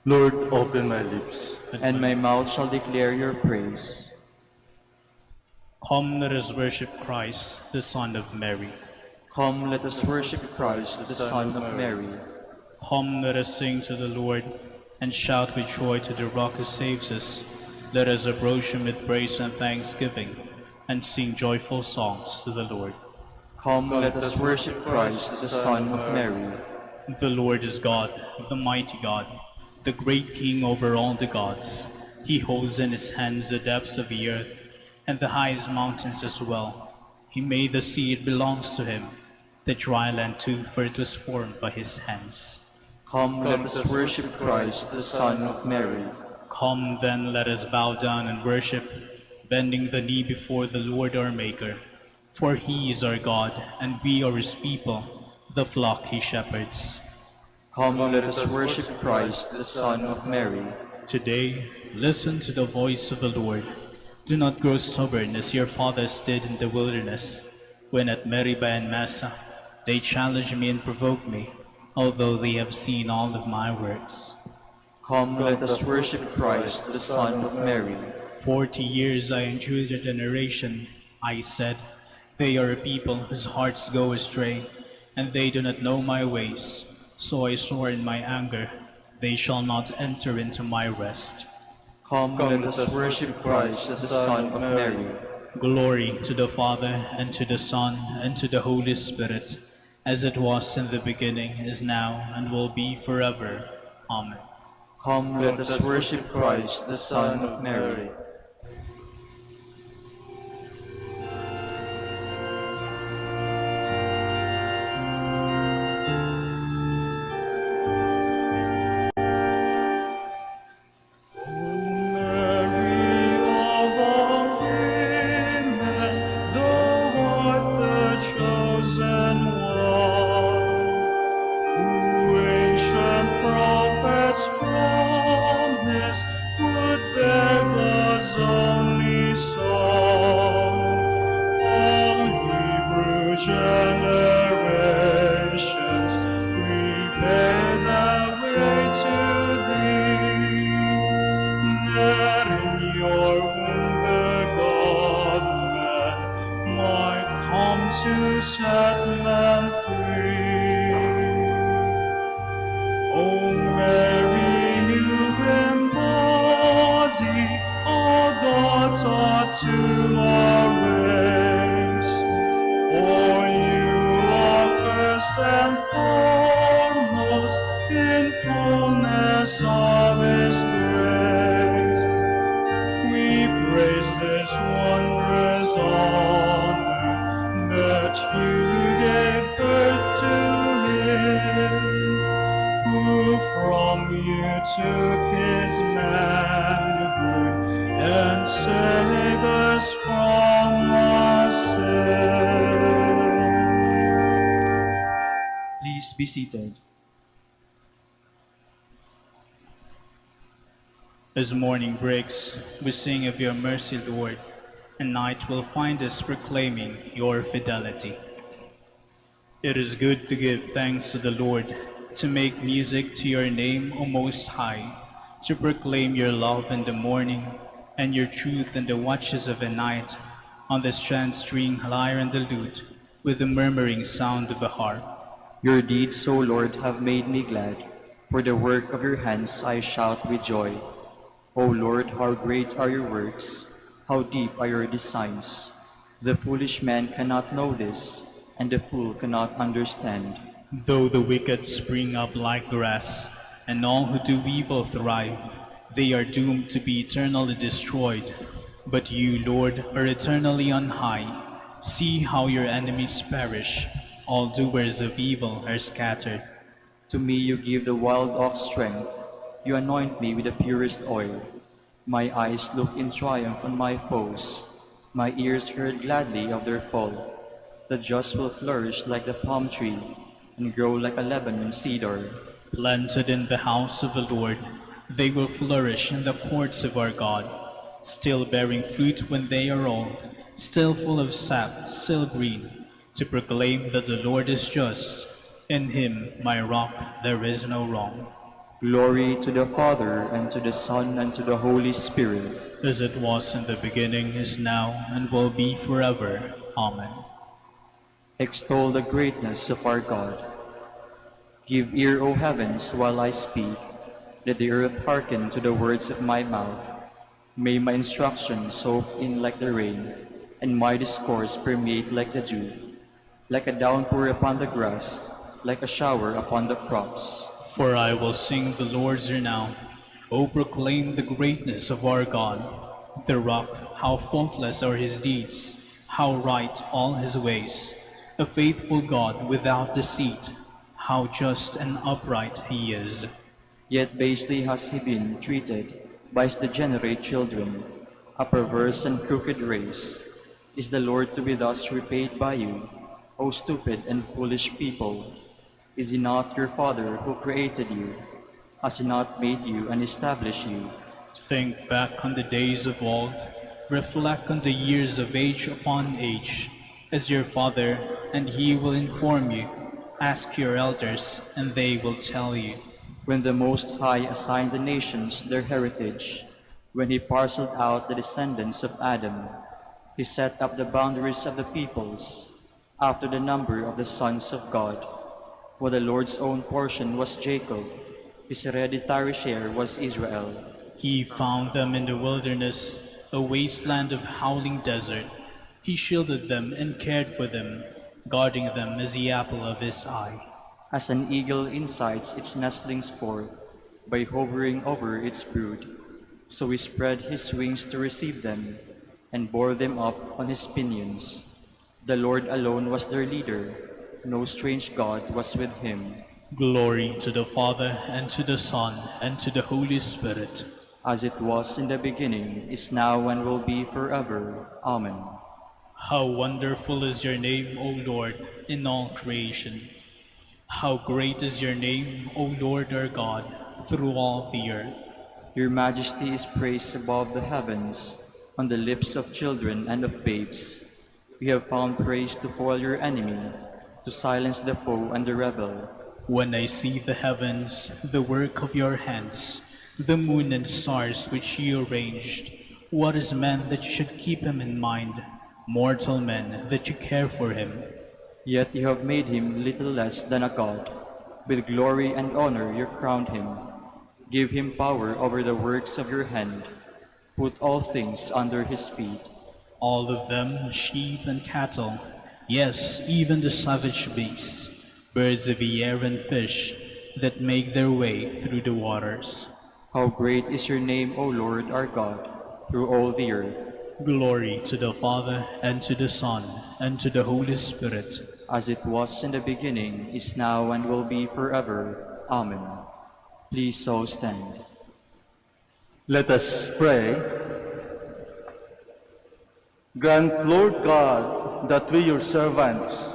Lord, open my lips, And my mouth shall declare your praise. come, let us worship Christ, the Son of Mary. Come, let us worship Christ, the Son of Mary. Come, let us sing to the Lord, and shout with joy to the Rock who saves us. Let us approach him with praise and thanksgiving, and sing joyful songs to the Lord. Come, let us worship Christ, the Son of Mary. The Lord is God, the mighty God, the great King over all the gods. He holds in his hands the depths of the earth, and the highest mountains as well. He made the sea, it belongs to him, the dry land too, for it was formed by his hands. Come, let us worship Christ, the Son of Mary. Come then, let us bow down and worship, bending the knee before the Lord our Maker. For he is our God, and we are his people, the flock he shepherds. Come, let us worship Christ, the Son of Mary. Today, listen to the voice of the Lord. Do not grow stubborn as your fathers did in the wilderness, when at Meribah and Massa they challenged me and provoked me, although they have seen all of my works. Come, let us worship Christ, the Son of Mary. 40 years I endured a generation. I said, they are a people whose hearts go astray, and they do not know my ways. So I swore in my anger, they shall not enter into my rest. Come, let us worship Christ, the Son of Mary. Glory to the Father, and to the Son, and to the Holy Spirit, as it was in the beginning, is now, and will be forever. Amen. Come, let us worship Christ, the Son of Mary. Generations, we pay the way to thee, that in your womb the God-man might come to set man free. O Mary, you embody all God taught to our race, for you are first and foremost in fullness of His grace. We praise this wondrous honor that you gave birth to him, who from you took his manhood and saved us from our sin. Please be seated. As morning breaks, we sing of your mercy, Lord, and night will find us proclaiming your fidelity. It is good to give thanks to the Lord, to make music to your name, O Most High, to proclaim your love in the morning and your truth in the watches of the night, on the strand-string lyre and the lute, with the murmuring sound of a harp. Your deeds, O Lord, have made me glad. For the work of your hands I shout with joy. O Lord, how great are your works, how deep are your designs. The foolish man cannot know this, and the fool cannot understand. Though the wicked spring up like grass, and all who do evil thrive, they are doomed to be eternally destroyed. But you, Lord, are eternally on high. See how your enemies perish. All doers of evil are scattered. To me you give the wild ox strength. You anoint me with the purest oil. My eyes look in triumph on my foes. My ears heard gladly of their fall. The just will flourish like the palm tree, and grow like a Lebanon cedar. Planted in the house of the Lord, they will flourish in the courts of our God, still bearing fruit when they are old, still full of sap, still green, to proclaim that the Lord is just. In him, my rock, there is no wrong. Glory to the Father, and to the Son, and to the Holy Spirit. As it was in the beginning, is now, and will be forever. Amen. Extol the greatness of our God. Give ear, O heavens, while I speak. Let the earth hearken to the words of my mouth. May my instruction soak in like the rain, and my discourse permeate like the dew, like a downpour upon the grass, like a shower upon the crops. For I will sing the Lord's renown. O proclaim the greatness of our God. The rock, how faultless are his deeds, how right all his ways. A faithful God without deceit, how just and upright he is. Yet basely has he been treated by his degenerate children, a perverse and crooked race. Is the Lord to be thus repaid by you, O stupid and foolish people? Is he not your Father who created you? Has he not made you and established you? Think back on the days of old, reflect on the years of age upon age. As your Father, and he will inform you. Ask your elders, and they will tell you. When the Most High assigned the nations their heritage, when he parceled out the descendants of Adam, he set up the boundaries of the peoples, after the number of the sons of God. For the Lord's own portion was Jacob, his hereditary share was Israel. He found them in the wilderness, a wasteland of howling desert. He shielded them and cared for them, guarding them as the apple of his eye. As an eagle incites its nestlings forth by hovering over its brood, so he spread his wings to receive them and bore them up on his pinions. The Lord alone was their leader, no strange God was with him. Glory to the Father, and to the Son, and to the Holy Spirit. As it was in the beginning, is now, and will be forever. Amen. How wonderful is your name, O Lord, in all creation. How great is your name, O Lord our God, through all the earth. Your majesty is praised above the heavens, on the lips of children and of babes. We have found praise to foil your enemy, to silence the foe and the rebel. When I see the heavens, the work of your hands, the moon and stars which you arranged, what is man that you should keep him in mind, mortal men that you care for him? Yet you have made him little less than a god. With glory and honor you crowned him. Give him power over the works of your hand. Put all things under his feet. All of them, sheep and cattle, yes, even the savage beasts, birds of the air and fish, that make their way through the waters. How great is your name, O Lord our God, through all the earth. Glory to the Father, and to the Son, and to the Holy Spirit, as it was in the beginning, is now, and will be forever. Amen. Please so stand. Let us pray. Grant, Lord God, that we, your servants,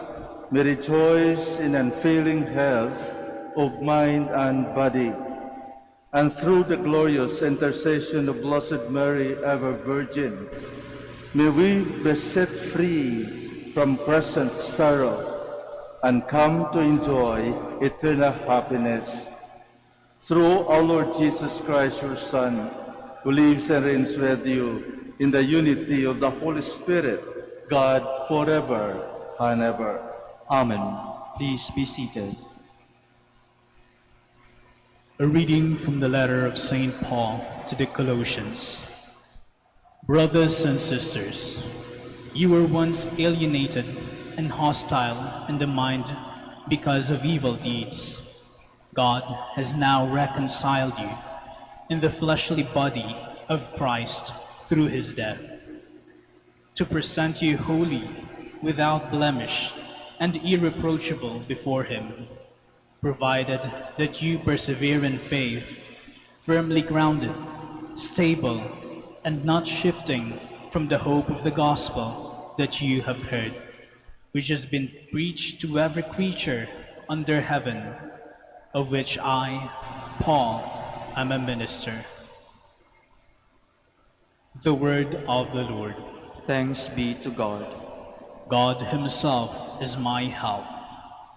may rejoice in unfailing health of mind and body, and through the glorious intercession of Blessed Mary, ever Virgin, may we be set free from present sorrow and come to enjoy eternal happiness. Through our Lord Jesus Christ, your Son, who lives and reigns with you in the unity of the Holy Spirit, God, forever and ever. Amen. Please be seated. a reading from the letter of St. Paul to the Colossians. Brothers and sisters, you were once alienated and hostile in the mind because of evil deeds. God has now reconciled you in the fleshly body of Christ through his death, to present you holy, without blemish, and irreproachable before him, provided that you persevere in faith, firmly grounded, stable, and not shifting from the hope of the gospel that you have heard, which has been preached to every creature under heaven, of which I, Paul, am a minister. The word of the Lord. Thanks be to God. God himself is my help.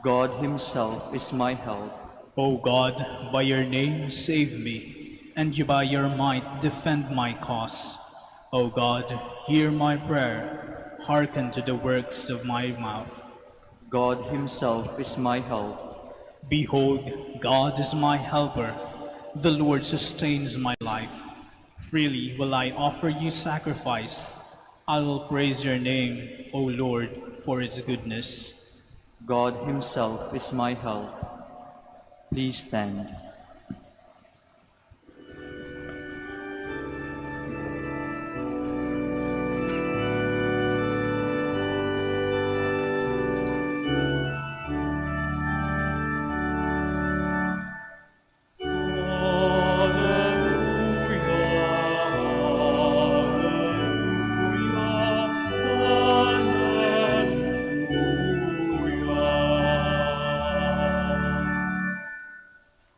God himself is my help. O God, by your name save me, and you by your might defend my cause. O God, hear my prayer, hearken to the works of my mouth. God himself is my help. Behold, God is my helper. The Lord sustains my life. Freely will I offer you sacrifice. I will praise your name, O Lord, for its goodness. God himself is my help. Please stand.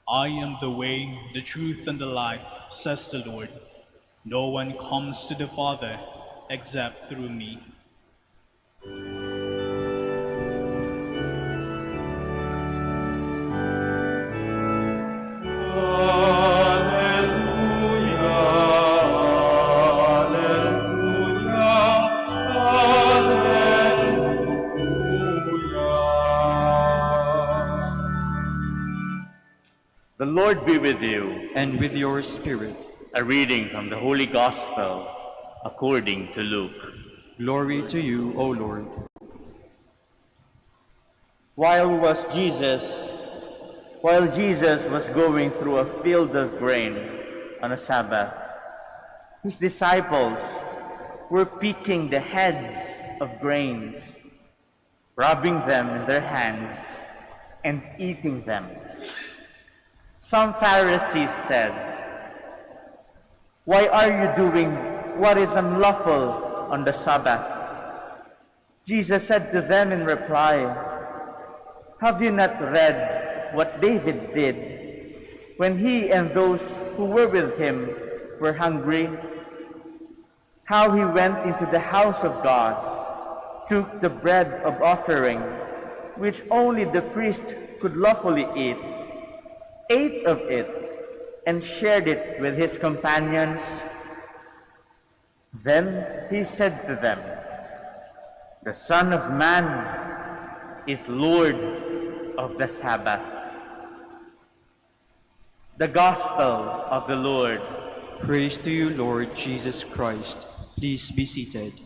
I am the way, the truth, and the life, says the Lord. No one comes to the Father except through me. The Lord be with you. And with your spirit. A reading from the Holy Gospel according to Luke. Glory to you, O Lord. While Jesus was going through a field of grain on a Sabbath, his disciples were picking the heads of grains, rubbing them in their hands, and eating them. Some Pharisees said, "Why are you doing what is unlawful on the Sabbath?" Jesus said to them in reply, "Have you not read what David did when he and those who were with him were hungry? How he went into the house of God, took the bread of offering, which only the priest could lawfully eat, ate of it, and shared it with his companions. Then he said to them, 'The Son of Man is Lord of the Sabbath.'" The Gospel of the Lord. Praise to you, Lord Jesus Christ. Please be seated.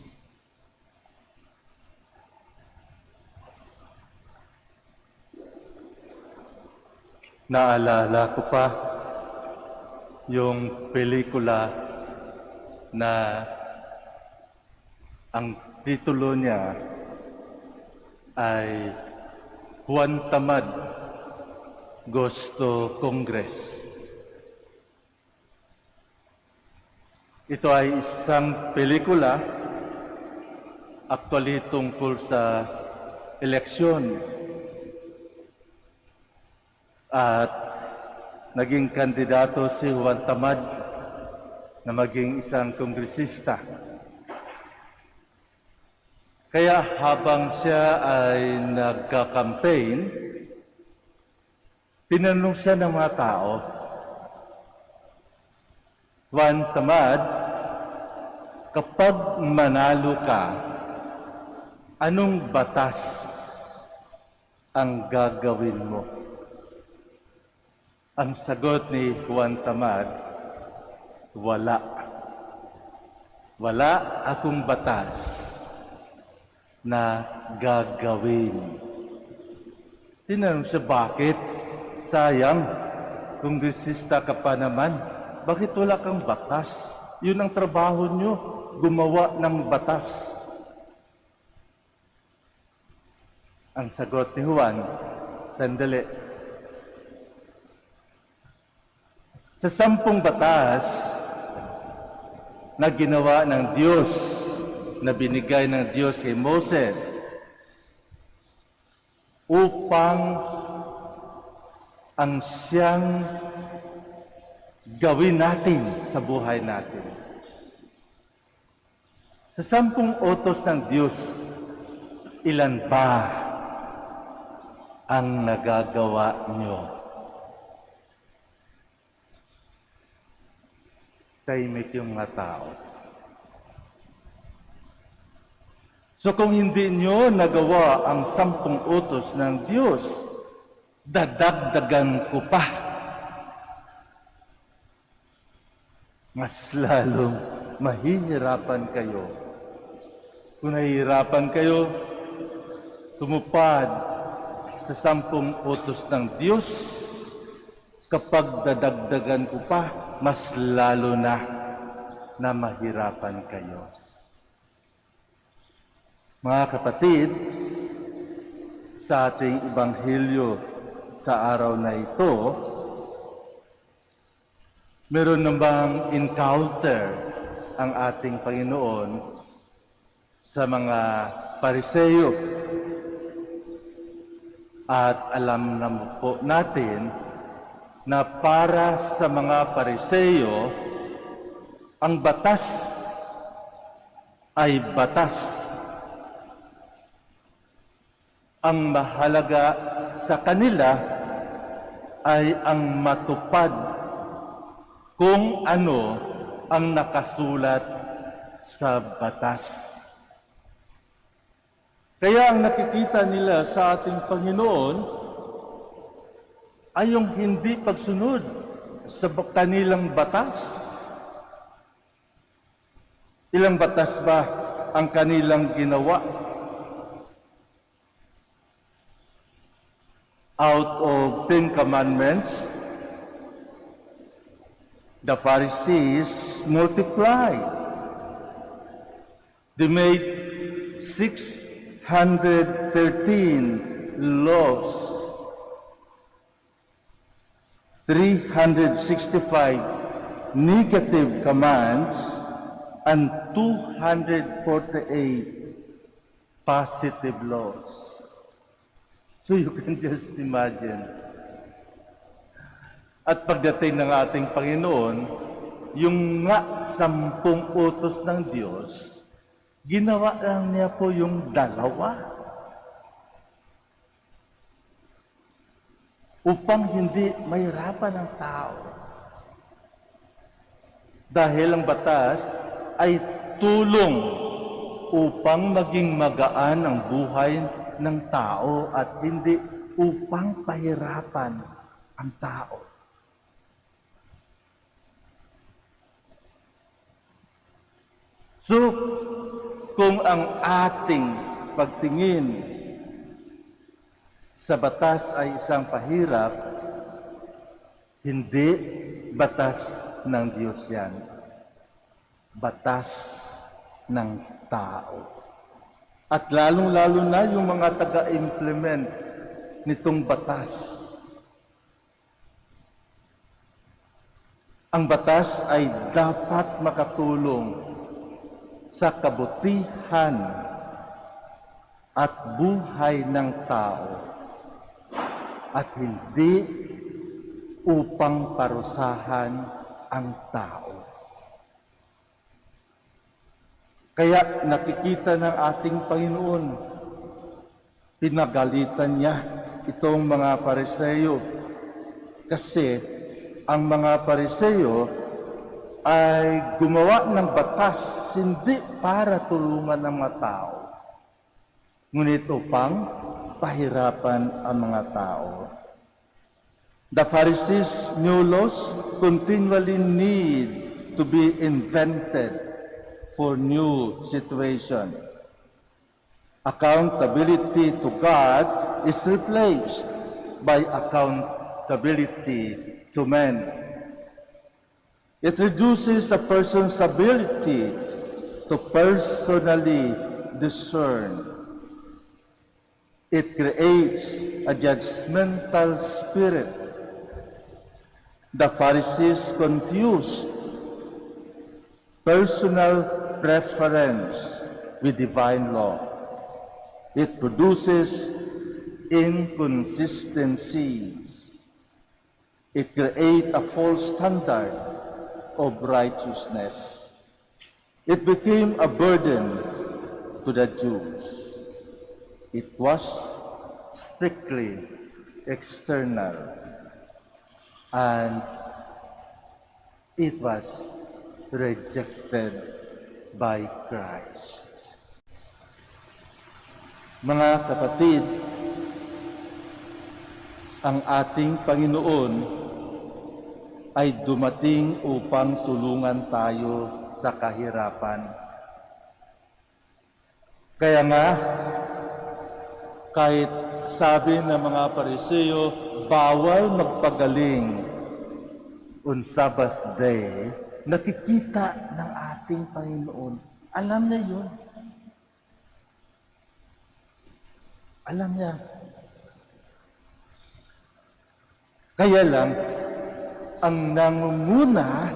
Naalala ko pa yung pelikula na ang titulo niya ay Juan Tamad Goes to Congress. Ito ay isang pelikula actually tungkol sa eleksyon at naging kandidato si Juan Tamad na maging isang kongresista. Kaya habang siya ay nagka-campaign, tinanong siya ng mga tao, Juan Tamad, kapag manalo ka, anong batas ang gagawin mo? Ang sagot ni Juan Tamad, wala. Wala akong batas na gagawin. Tinanong siya, bakit? Sayang, kongresista ka pa naman. Bakit wala kang batas? Yun ang trabaho nyo, gumawa ng batas. Ang sagot ni Juan, sandali. Sa 10 batas na ginawa ng Diyos, na binigay ng Diyos kay Moses, upang ang siyang gawin natin sa buhay natin. Sa 10 utos ng Diyos, ilan ba ang nagagawa nyo? Tahimik yung mga tao. So kung hindi nyo nagawa ang 10 utos ng Diyos, dadagdagan ko pa. Mas lalong mahihirapan kayo. Kung nahihirapan kayo, tumupad sa 10 utos ng Diyos, kapag dadagdagan ko pa, mas lalo na mahirapan kayo. Mga kapatid, sa ating Ebanghelyo sa araw na ito, meron namang encounter ang ating Panginoon sa mga Pariseo. At alam na po natin na para sa mga Pariseo, ang batas ay batas. Ang mahalaga sa kanila ay ang matupad kung ano ang nakasulat sa batas. Kaya ang nakikita nila sa ating Panginoon ay yung hindi pagsunod sa kanilang batas. Ilang batas ba ang kanilang ginawa? Out of 10 commandments, the Pharisees multiplied. They made 613 laws, 365 negative commands, and 248 positive laws. So you can just imagine. At pagdating ng ating Panginoon, yung nga 10 utos ng Diyos, ginawa lang niya po yung 2 upang hindi mahirapan ang tao. Dahil ang batas ay tulong upang maging magaan ang buhay ng tao at hindi upang pahirapan ang tao. So, kung ang ating pagtingin sa batas ay isang pahirap, hindi batas ng Diyos yan. Batas ng tao. At lalong-lalo na yung mga taga-implement nitong batas. Ang batas ay dapat makatulong sa kabutihan at buhay ng tao at hindi upang parusahan ang tao. Kaya nakikita ng ating Panginoon, pinagalitan niya itong mga Pariseyo kasi ang mga Pariseyo ay gumawa ng batas hindi para tulungan ang mga tao, ngunit upang pahirapan ang mga tao. The Pharisees' new laws continually need to be invented for new situation. Accountability to God is replaced by accountability to men. It reduces a person's ability to personally discern. It creates a judgmental spirit. The Pharisees confused personal preference with divine law. It produces inconsistencies. It creates a false standard of righteousness. It became a burden to the Jews. It was strictly external, and it was rejected by Christ. Mga kapatid, ang ating Panginoon ay dumating upang tulungan tayo sa kahirapan. Kaya nga, kahit sabi ng mga Pariseo, bawal magpagaling on Sabbath day, nakikita ng ating Panginoon. Alam niya yun. Alam niya. Kaya lang, ang nangunguna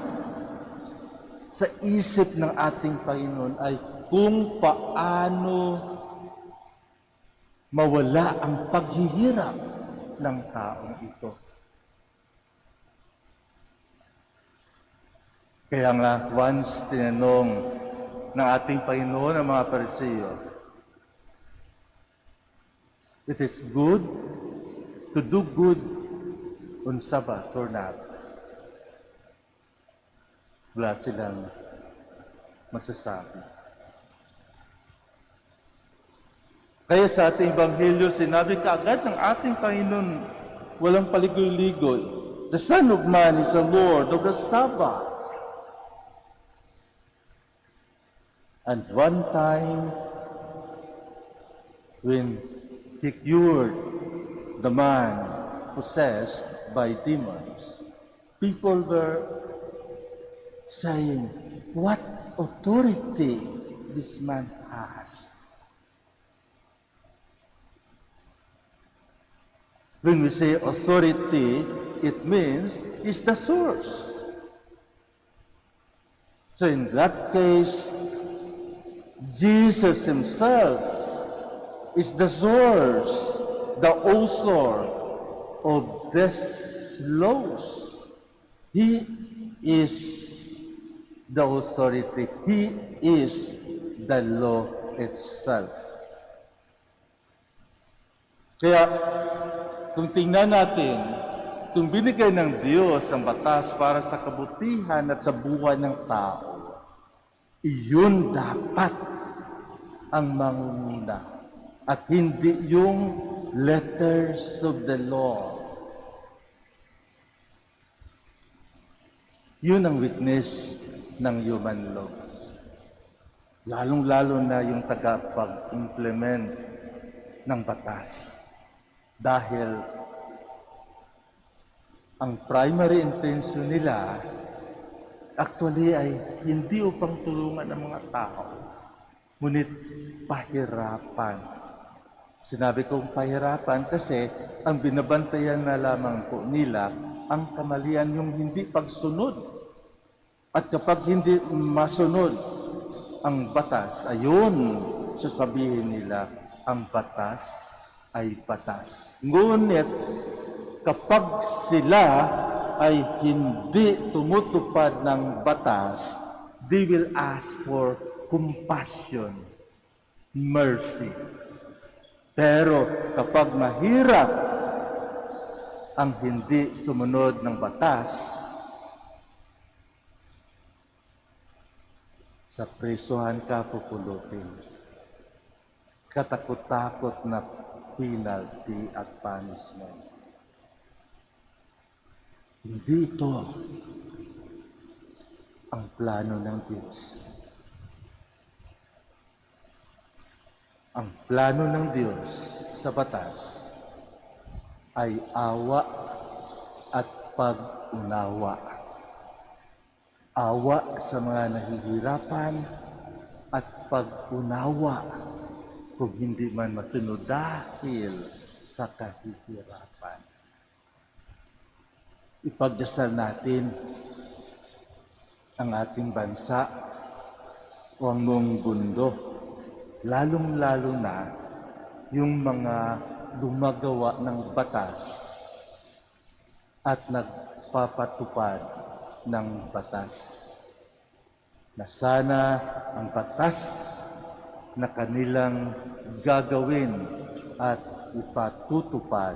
sa isip ng ating Panginoon ay kung paano mawala ang paghihirap ng taong ito. Kaya nga, once tinanong ng ating Panginoon ang mga Pariseo, it is good to do good on Sabbath or not. Wala silang masasabi. Kaya sa ating Ebanghelyo, sinabi kaagad ng ating Panginoon, walang paligoy-ligoy, the Son of Man is the Lord of the Sabbath. And one time, when he cured the man possessed by demons, people were saying, what authority this man has. When we say authority, it means it's the source. So in that case, Jesus himself is the source, the author of these laws. He is the authority. He is the law itself. Kaya, kung tingnan natin, kung binigay ng Diyos ang batas para sa kabutihan at sa buhay ng tao, iyon dapat ang mangunguna at hindi yung letters of the law. Yun ang witness ng human laws. Lalong-lalo na yung tagapag-implement ng batas. Dahil ang primary intention nila actually ay hindi upang tulungan ang mga tao, ngunit pahirapan. Sinabi kong pahirapan kasi ang binabantayan na lamang po nila ang kamalian, yung hindi pagsunod. At kapag hindi masunod ang batas, ayun, sasabihin nila, ang batas ay batas. Ngunit kapag sila ay hindi tumutupad ng batas, they will ask for compassion, mercy. Pero kapag mahirap ang hindi sumunod ng batas, sa presuhan ka pupulutin. Katakot-takot na penalty at punishment. Hindi ito ang plano ng Diyos. Ang plano ng Diyos sa batas ay awa at pag-unawa. Awa sa mga nahihirapan at pag-unawa kung hindi man masunod dahil sa kahihirapan. Ipagdasal natin ang ating bansa o ang buong mundo, lalong-lalo na yung mga gumagawa ng batas at nagpapatupad ng batas. Na sana ang batas na kanilang gagawin at ipatutupad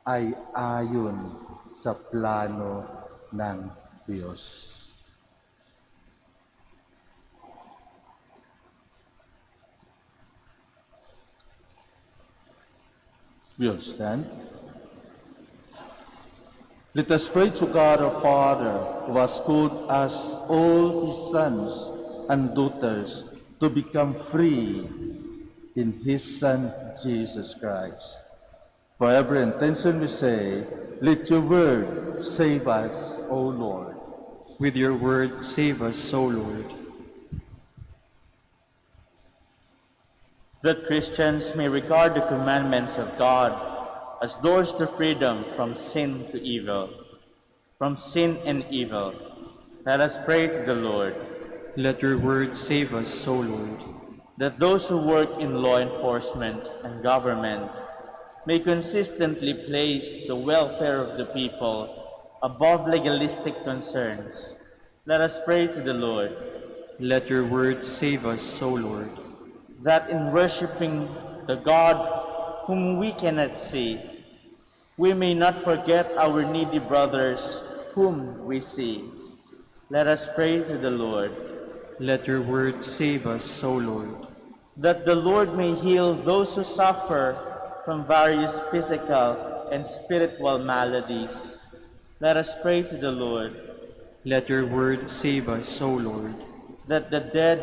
ay ayon sa plano ng Diyos. We'll stand. Let us pray to God our Father, who has called us all His sons and daughters to become free in His Son, Jesus Christ. For every intention we say, let your word save us, O Lord. With your word, save us, O Lord. That Christians may regard the commandments of God as doors to freedom from sin to evil, from sin and evil. Let us pray to the Lord. Let your word save us, O Lord. That those who work in law enforcement and government may consistently place the welfare of the people above legalistic concerns. Let us pray to the Lord. Let your word save us, O Lord. That in worshiping the God whom we cannot see, we may not forget our needy brothers whom we see. Let us pray to the Lord. Let your word save us, O Lord. That the Lord may heal those who suffer from various physical and spiritual maladies. Let us pray to the Lord. Let your word save us, O Lord. That the dead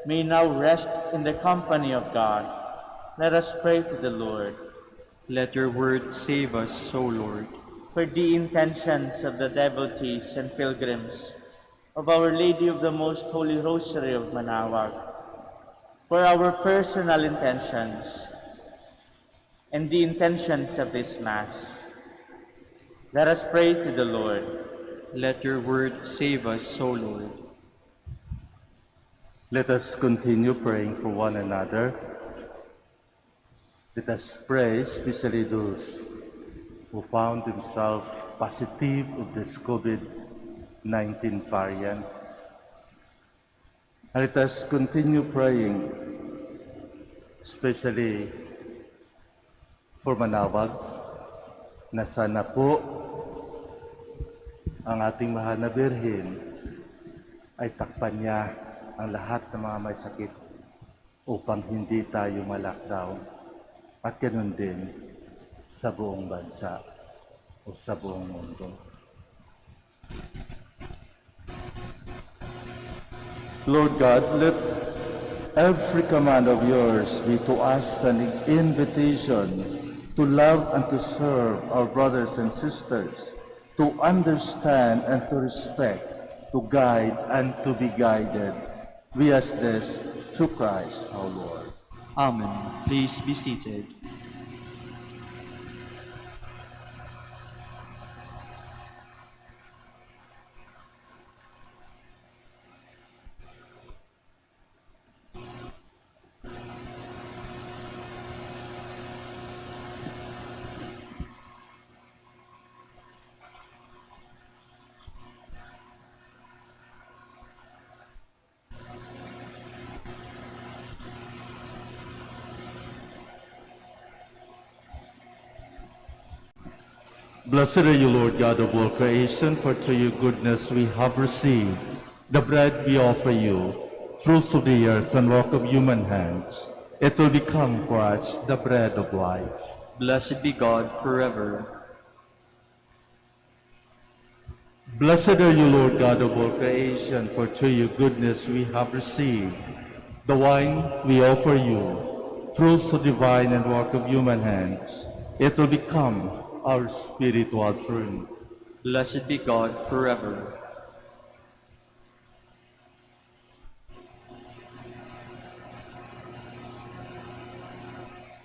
may now rest in the company of God. Let us pray to the Lord. Let your word save us, O Lord. For the intentions of the devotees and pilgrims of Our Lady of the Most Holy Rosary of Manaoag, for our personal intentions and the intentions of this Mass, let us pray to the Lord. Let your word save us, O Lord. Let us continue praying for one another. Let us pray, especially those who found themselves positive of this COVID-19 variant. And let us continue praying, especially for Manaoag, na sana po ang ating mahal na Birhen ay takpan niya ang lahat ng mga may sakit upang hindi tayo ma-lockdown at ganun din sa buong bansa o sa buong mundo. Lord God, let every command of yours be to us an invitation to love and to serve our brothers and sisters, to understand and to respect, to guide and to be guided. We ask this through Christ our Lord. Amen. Please be seated. Blessed are you, Lord God of all creation, for through your goodness we have received the bread we offer you, fruits of the earth and work of human hands. It will become for us the bread of life. Blessed be God forever. Blessed are you, Lord God of all creation, for through your goodness we have received the wine we offer you, fruits of the vine and work of human hands. It will become our spiritual drink. Blessed be God forever.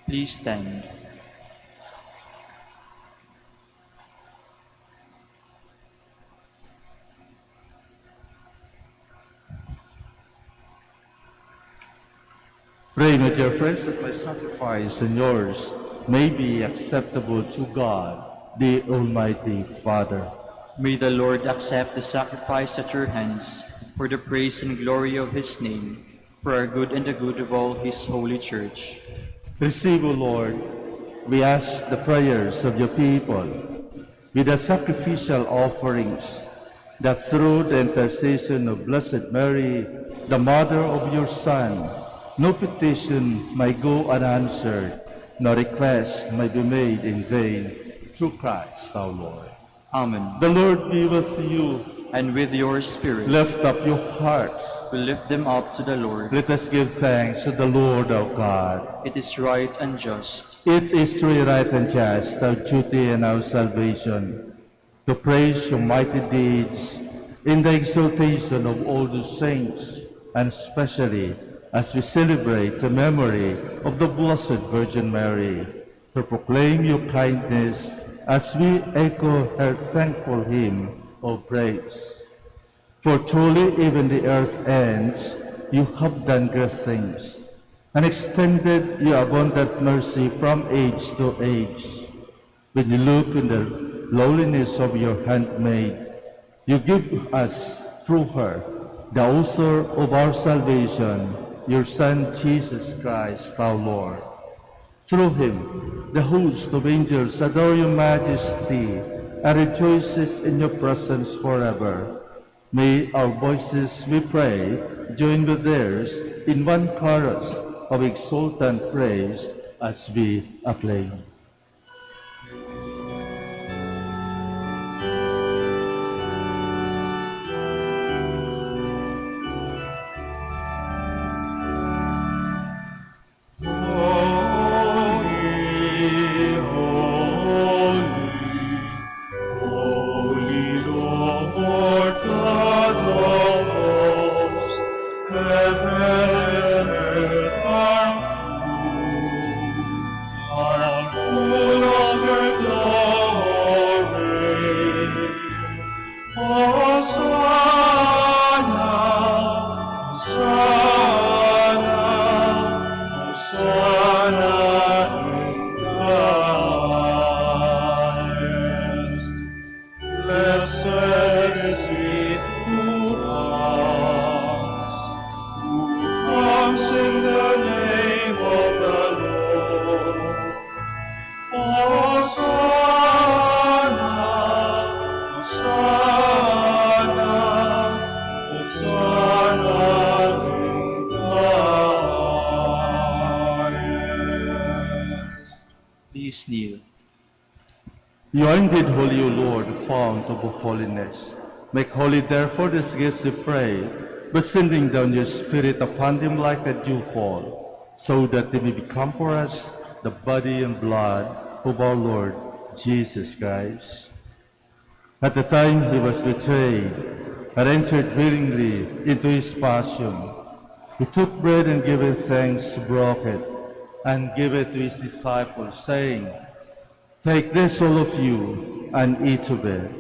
Please stand. Pray, my dear friends, that my sacrifice and yours may be acceptable to God, the Almighty Father. May the Lord accept the sacrifice at your hands for the praise and glory of his name, for our good and the good of all his holy church. Receive, O Lord, we ask the prayers of your people with the sacrificial offerings, that through the intercession of Blessed Mary, the mother of your Son, no petition may go unanswered, no request may be made in vain, through Christ our Lord. Amen. The Lord be with you. And with your spirit, Lift up your hearts. we lift them up to the Lord. Let us give thanks to the Lord our God. It is right and just. It is truly right and just, our duty and our salvation, to praise your mighty deeds in the exaltation of all the saints, and especially as we celebrate the memory of the Blessed Virgin Mary, to proclaim your kindness as we echo her thankful hymn of praise. For truly even the earth ends, you have done great things, and extended your abundant mercy from age to age. When you look in the lowliness of your handmaid, you give us through her, the author of our salvation, your Son Jesus Christ our Lord. Through him, the host of angels adore your majesty and rejoices in your presence forever. May our voices, we pray, join with theirs in one chorus of exultant praise as we acclaim. Please kneel. You are indeed holy, O Lord, the fount of all holiness. Make holy, therefore, these gifts, we pray, by sending down your Spirit upon them like a dewfall, so that they may become for us the body and blood of our Lord Jesus Christ. At the time he was betrayed and entered willingly into his passion, He took bread and giving thanks, broke it, and gave it to his disciples, saying, "Take this, all of you, and eat of it,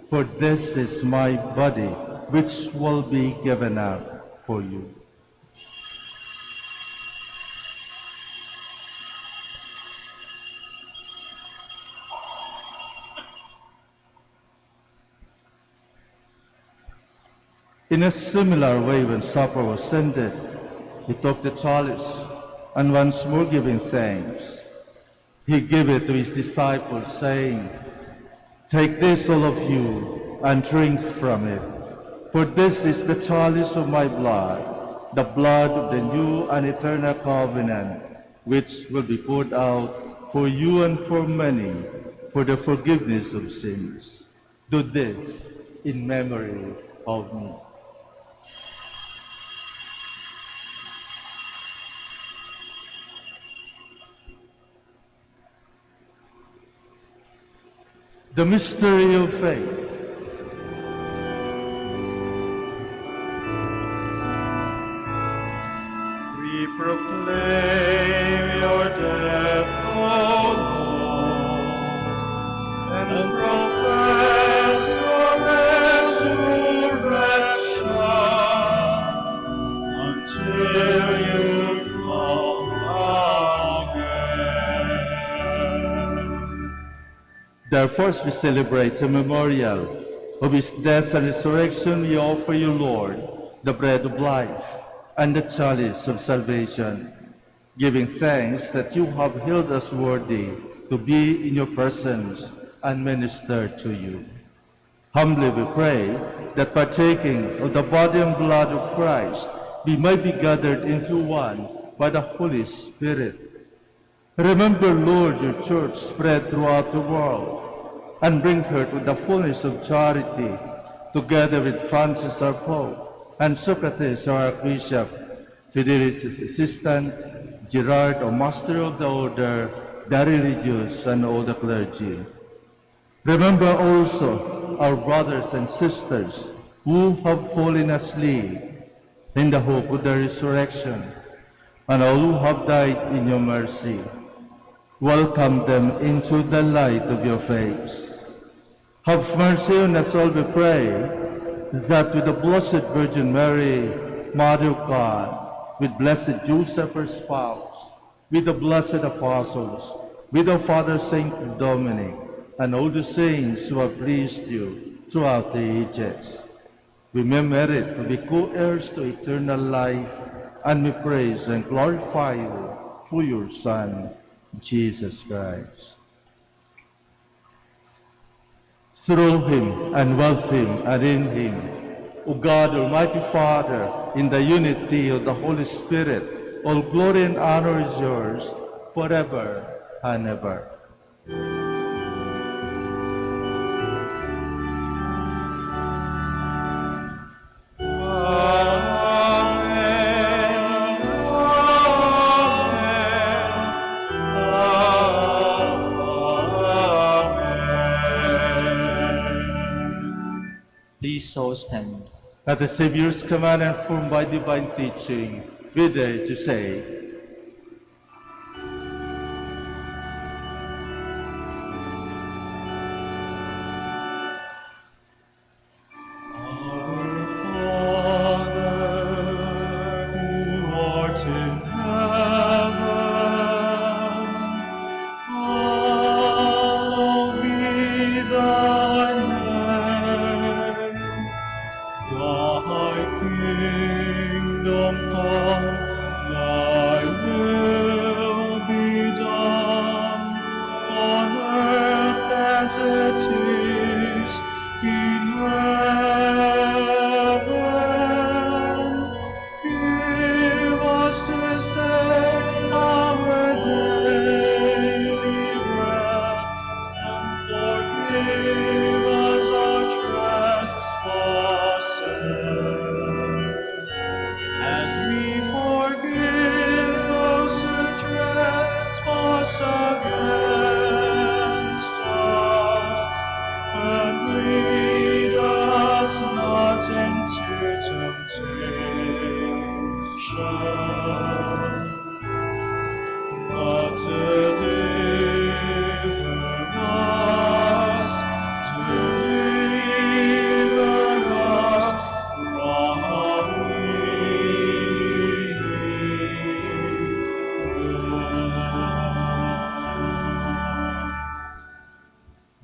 for this is my body, which will be given up for you." In a similar way, when supper was ended, he took the chalice, and once more giving thanks, he gave it to his disciples, saying, "Take this, all of you, and drink from it, for this is the chalice of my blood, the blood of the new and eternal covenant, which will be poured out for you and for many for the forgiveness of sins. Do this in memory of me." The mystery of faith. We proclaim your death, O Lord, and profess your resurrection until you come again. Therefore, as we celebrate the memorial of his death and resurrection, we offer you, Lord, the bread of life and the chalice of salvation, giving thanks that you have held us worthy to be in your presence and minister to you. Humbly we pray that partaking of the body and blood of Christ, we might be gathered into one by the Holy Spirit. Remember, Lord, your church spread throughout the world, and bring her to the fullness of charity, together with Francis our Pope, and Socrates our Archbishop, Fidelis his assistant, Gerard, our Master of the Order, the religious, and all the clergy. Remember also our brothers and sisters who have fallen asleep in the hope of the resurrection, and all who have died in your mercy. Welcome them into the light of your face. Have mercy on us all, we pray, that with the Blessed Virgin Mary, Mother of God, with Blessed Joseph, her spouse, with the blessed apostles, with our Father Saint Dominic, and all the saints who have pleased you throughout the ages, we may merit to be co-heirs to eternal life, and we praise and glorify you through your Son, Jesus Christ. Through him, and with him, and in him, O God, Almighty Father, in the unity of the Holy Spirit, all glory and honor is yours, forever and ever. Please so stand. At the Savior's command and formed by divine teaching, we dare to say, Thy kingdom come, thy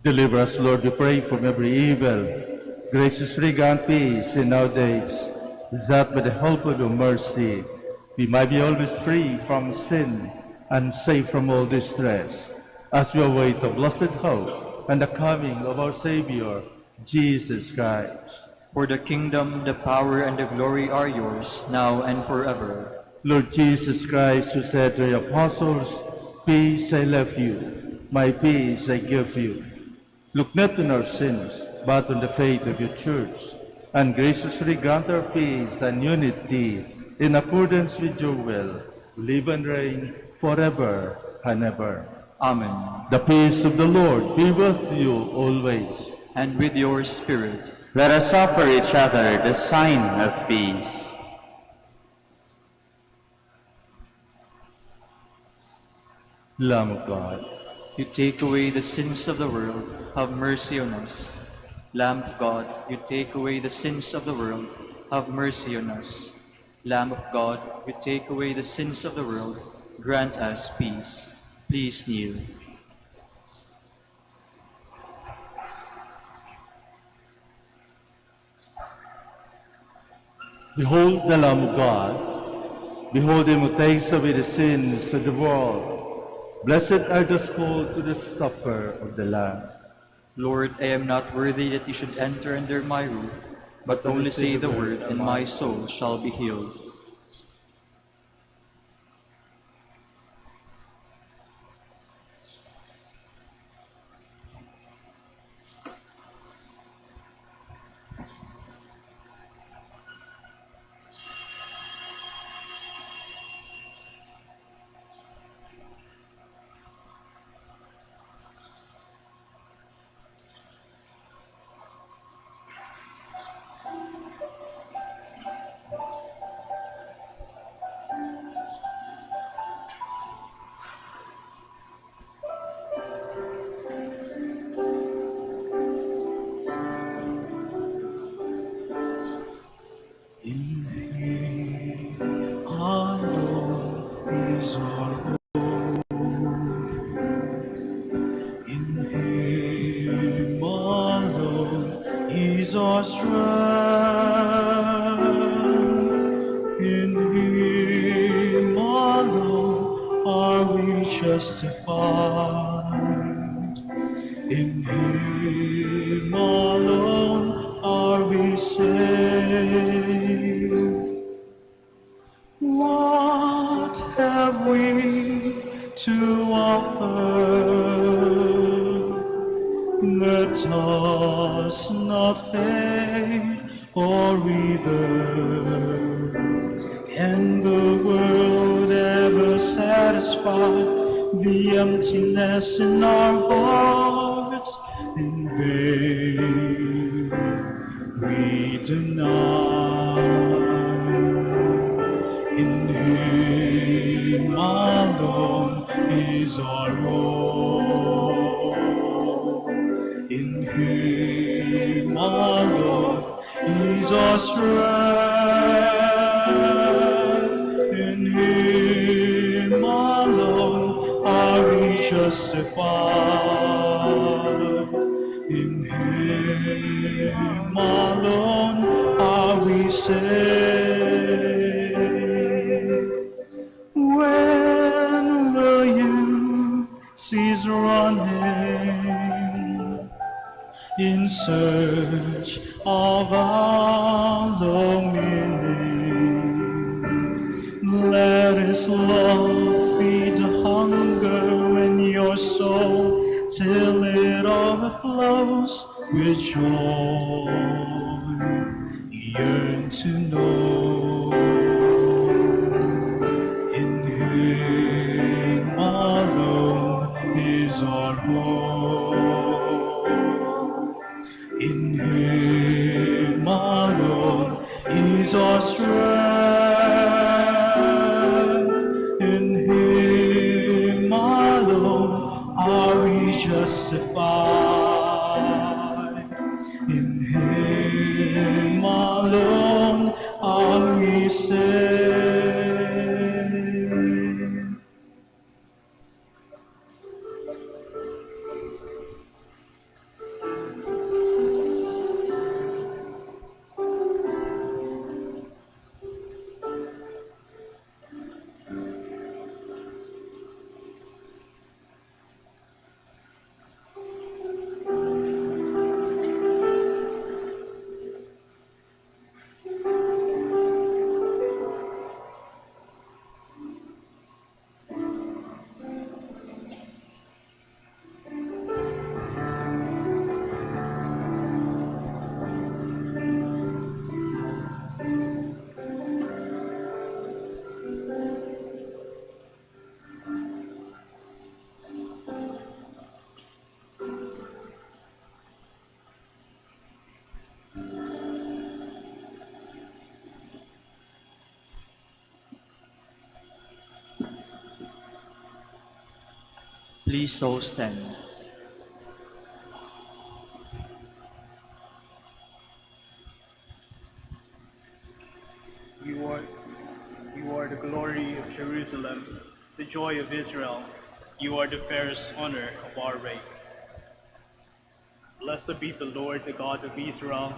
Deliver us, Lord, we pray, from every evil. Graciously grant peace in our days, that by the help of your mercy we might be always free from sin and safe from all distress, as we await the blessed hope and the coming of our Savior, Jesus Christ. For the kingdom, the power, and the glory are yours, now and forever. Lord Jesus Christ, who said to your apostles, "Peace I left you, my peace I give you," look not on our sins, but on the faith of your church, and graciously grant our peace and unity in accordance with your will, live and reign forever and ever. Amen. The peace of the Lord be with you always. And with your spirit. Let us offer each other the sign of peace. Lamb of God, You take away the sins of the world, have mercy on us. Lamb of God, you take away the sins of the world, have mercy on us. Lamb of God, you take away the sins of the world, grant us peace. Please kneel. behold the Lamb of God. Behold him who takes away the sins of the world. Blessed are those called to the supper of the Lamb. Lord, I am not worthy that you should enter under my roof, but only say the word, and my soul shall be healed. Our strength, in Him alone are we justified. In Him alone are we saved. What have we to offer? Let us not faint or wither. Can the world ever satisfy the emptiness in our hearts? In vain we deny. In Him alone is our hope. In Him alone is our strength. In Him alone are we justified. In Him alone are we saved. When will you cease running in search of our long meaning? Let His love feed the hunger in your soul till it overflows with joy. Yearn to know. In Him alone is our hope. In Him alone is our strength. In Him alone are we justified. In Him alone are we saved. Please so stand. You are the glory of Jerusalem, the joy of Israel. You are the fairest honor of our race. Blessed be the Lord, the God of Israel.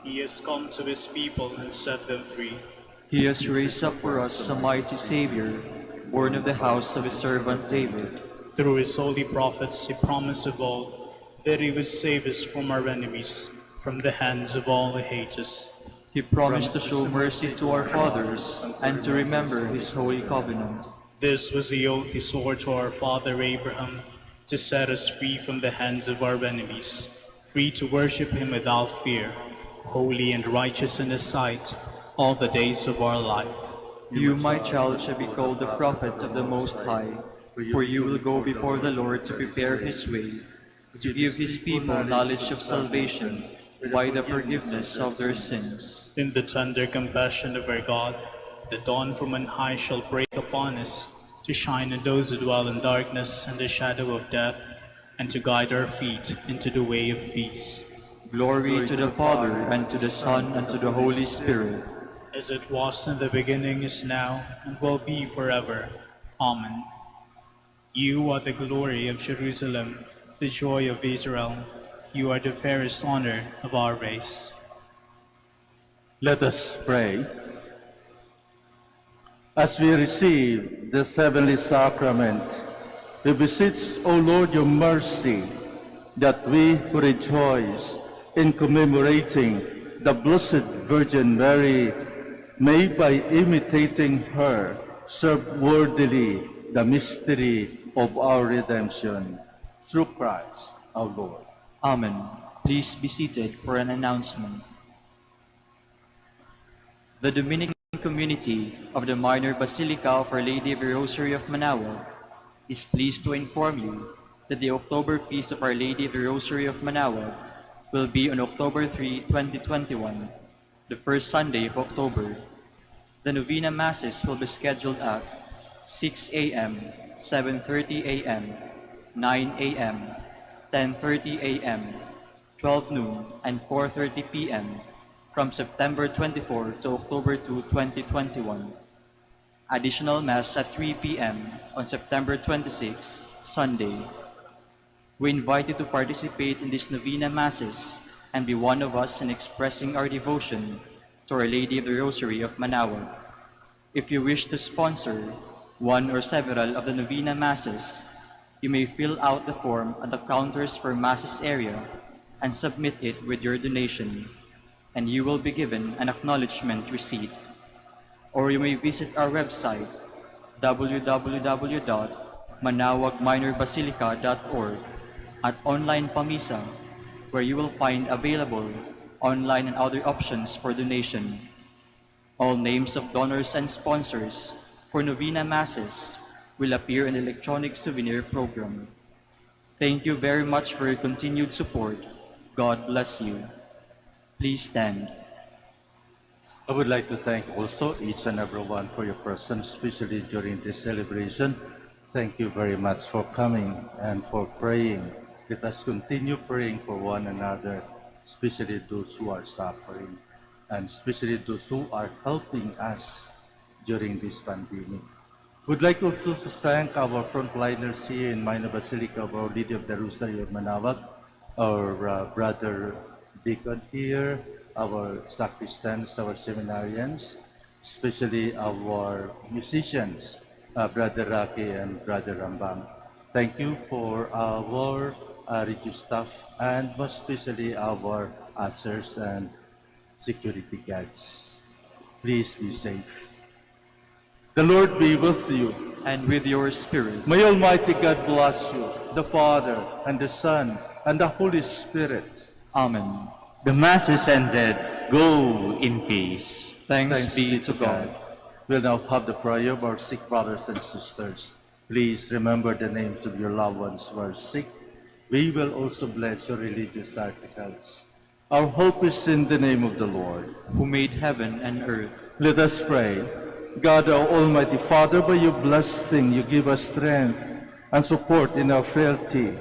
He has come to his people and set them free. He has raised up for us a mighty Savior, born of the house of his servant David. Through his holy prophets, he promised of old that he would save us from our enemies, from the hands of all who hate us. He promised to show mercy to our fathers and to remember his holy covenant. This was the oath he swore to our father Abraham, to set us free from the hands of our enemies, free to worship him without fear, holy and righteous in his sight, all the days of our life. You, my child, shall be called the prophet of the Most High, for you will go before the Lord to prepare his way, to give his people knowledge of salvation by the forgiveness of their sins. In the tender compassion of our God, the dawn from on high shall break upon us, to shine on those who dwell in darkness and the shadow of death, and to guide our feet into the way of peace. Glory to the Father, and to the Son, and to the Holy Spirit. As it was in the beginning, is now, and will be forever. Amen. You are the glory of Jerusalem, the joy of Israel. You are the fairest honor of our race. Let us pray. As we receive this heavenly sacrament, we beseech, O Lord, your mercy, that we who rejoice in commemorating the Blessed Virgin Mary may, by imitating her, serve worthily the mystery of our redemption. Through Christ our Lord. Amen. Please be seated for an announcement. The Dominican community of the Minor Basilica of Our Lady of the Rosary of Manaoag is pleased to inform you that the October Feast of Our Lady of the Rosary of Manaoag will be on October 3, 2021, the first Sunday of October. The Novena Masses will be scheduled at 6 a.m., 7:30 a.m., 9 a.m., 10:30 a.m., 12 noon, and 4:30 p.m. from September 24 to October 2, 2021. Additional Mass at 3 p.m. on September 26, Sunday. We invite you to participate in these Novena Masses and be one of us in expressing our devotion to Our Lady of the Rosary of Manaoag. If you wish to sponsor one or several of the Novena Masses, you may fill out the form at the counters for Masses area and submit it with your donation, and you will be given an acknowledgement receipt. Or you may visit our website, www.manaoagminorbasilica.org, at Online Pamisa, where you will find available online and other options for donation. All names of donors and sponsors for Novena Masses will appear in the electronic souvenir program. Thank you very much for your continued support. God bless you. Please stand. I would like to thank also each and everyone for your presence, especially during this celebration. Thank you very much for coming and for praying. Let us continue praying for one another, especially those who are suffering, and especially those who are helping us during this pandemic. We'd like also to thank our frontliners here in Minor Basilica of Our Lady of the Rosary of Manaoag, our brother deacon here, our sacristans, our seminarians, especially our musicians, Brother Rocky and Brother Rambam. Thank you for our radio staff and most especially our ushers and security guards. Please be safe. The Lord be with you. And with your spirit. May Almighty God bless you, the Father, and the Son, and the Holy Spirit. Amen. The Mass is ended. Go in peace. Thanks be to God. We'll now have the prayer of our sick brothers and sisters. Please remember the names of your loved ones who are sick. We will also bless your religious articles. Our hope is in the name of the Lord, who made heaven and earth. Let us pray. God, our Almighty Father, by your blessing you give us strength and support in our frailty.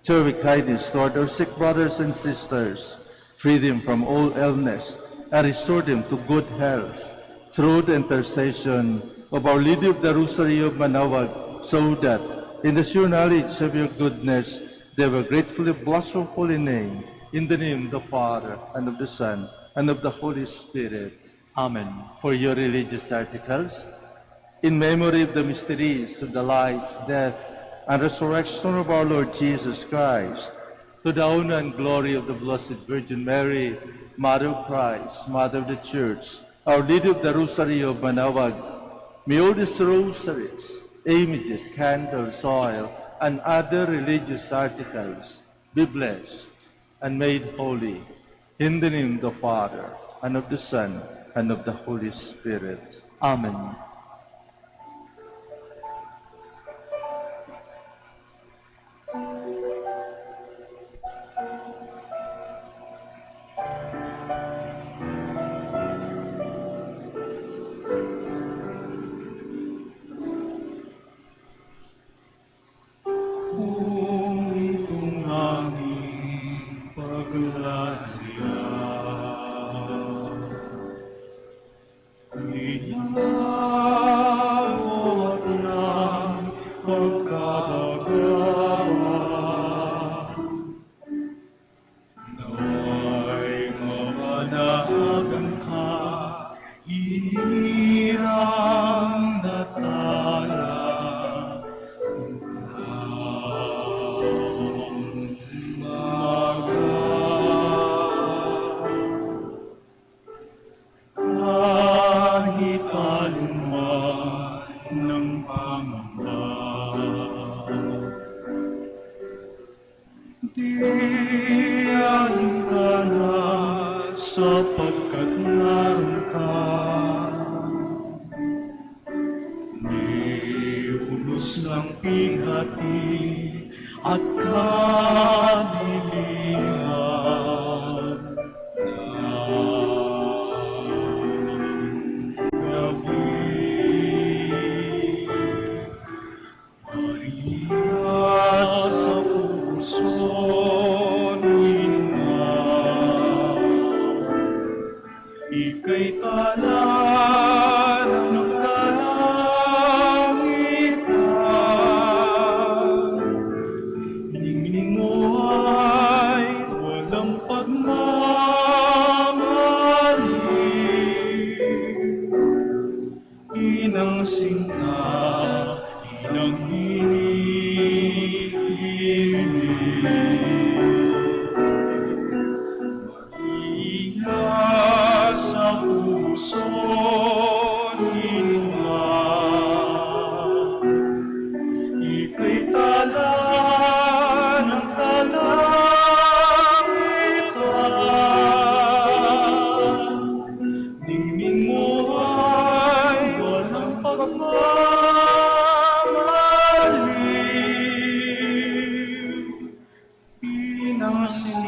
Show with kindness toward our sick brothers and sisters, free them from all illness, and restore them to good health through the intercession of Our Lady of the Rosary of Manaoag, so that in the sure knowledge of your goodness they will gratefully bless your holy name. In the name of the Father, and of the Son, and of the Holy Spirit. Amen. For your religious articles, in memory of the mysteries of the life, death, and resurrection of our Lord Jesus Christ, to the honor and glory of the Blessed Virgin Mary, Mother of Christ, Mother of the Church, Our Lady of the Rosary of Manaoag, may all these rosaries, images, candles, oil, and other religious articles be blessed and made holy. In the name of the Father, and of the Son, and of the Holy Spirit. Amen. Kung itong aming paglalagyan, inawat ng pagkabagawan, nawa'y mapanagan ka, inirang natala. Kahit anuman ng pangamba, diyahin ka na sapagkat naroon ka. May unos ng pighati at kadiliman ng gabi. Maria sa puso ninuman, ika'y tala ng kalangitan. Ningning mo ay walang pagmamali, inang sinta, inang hinihiling. Maria sa puso ninuman, ika'y tala ng kalangitan. Ningning mo ay walang pagmamali, inang sinta,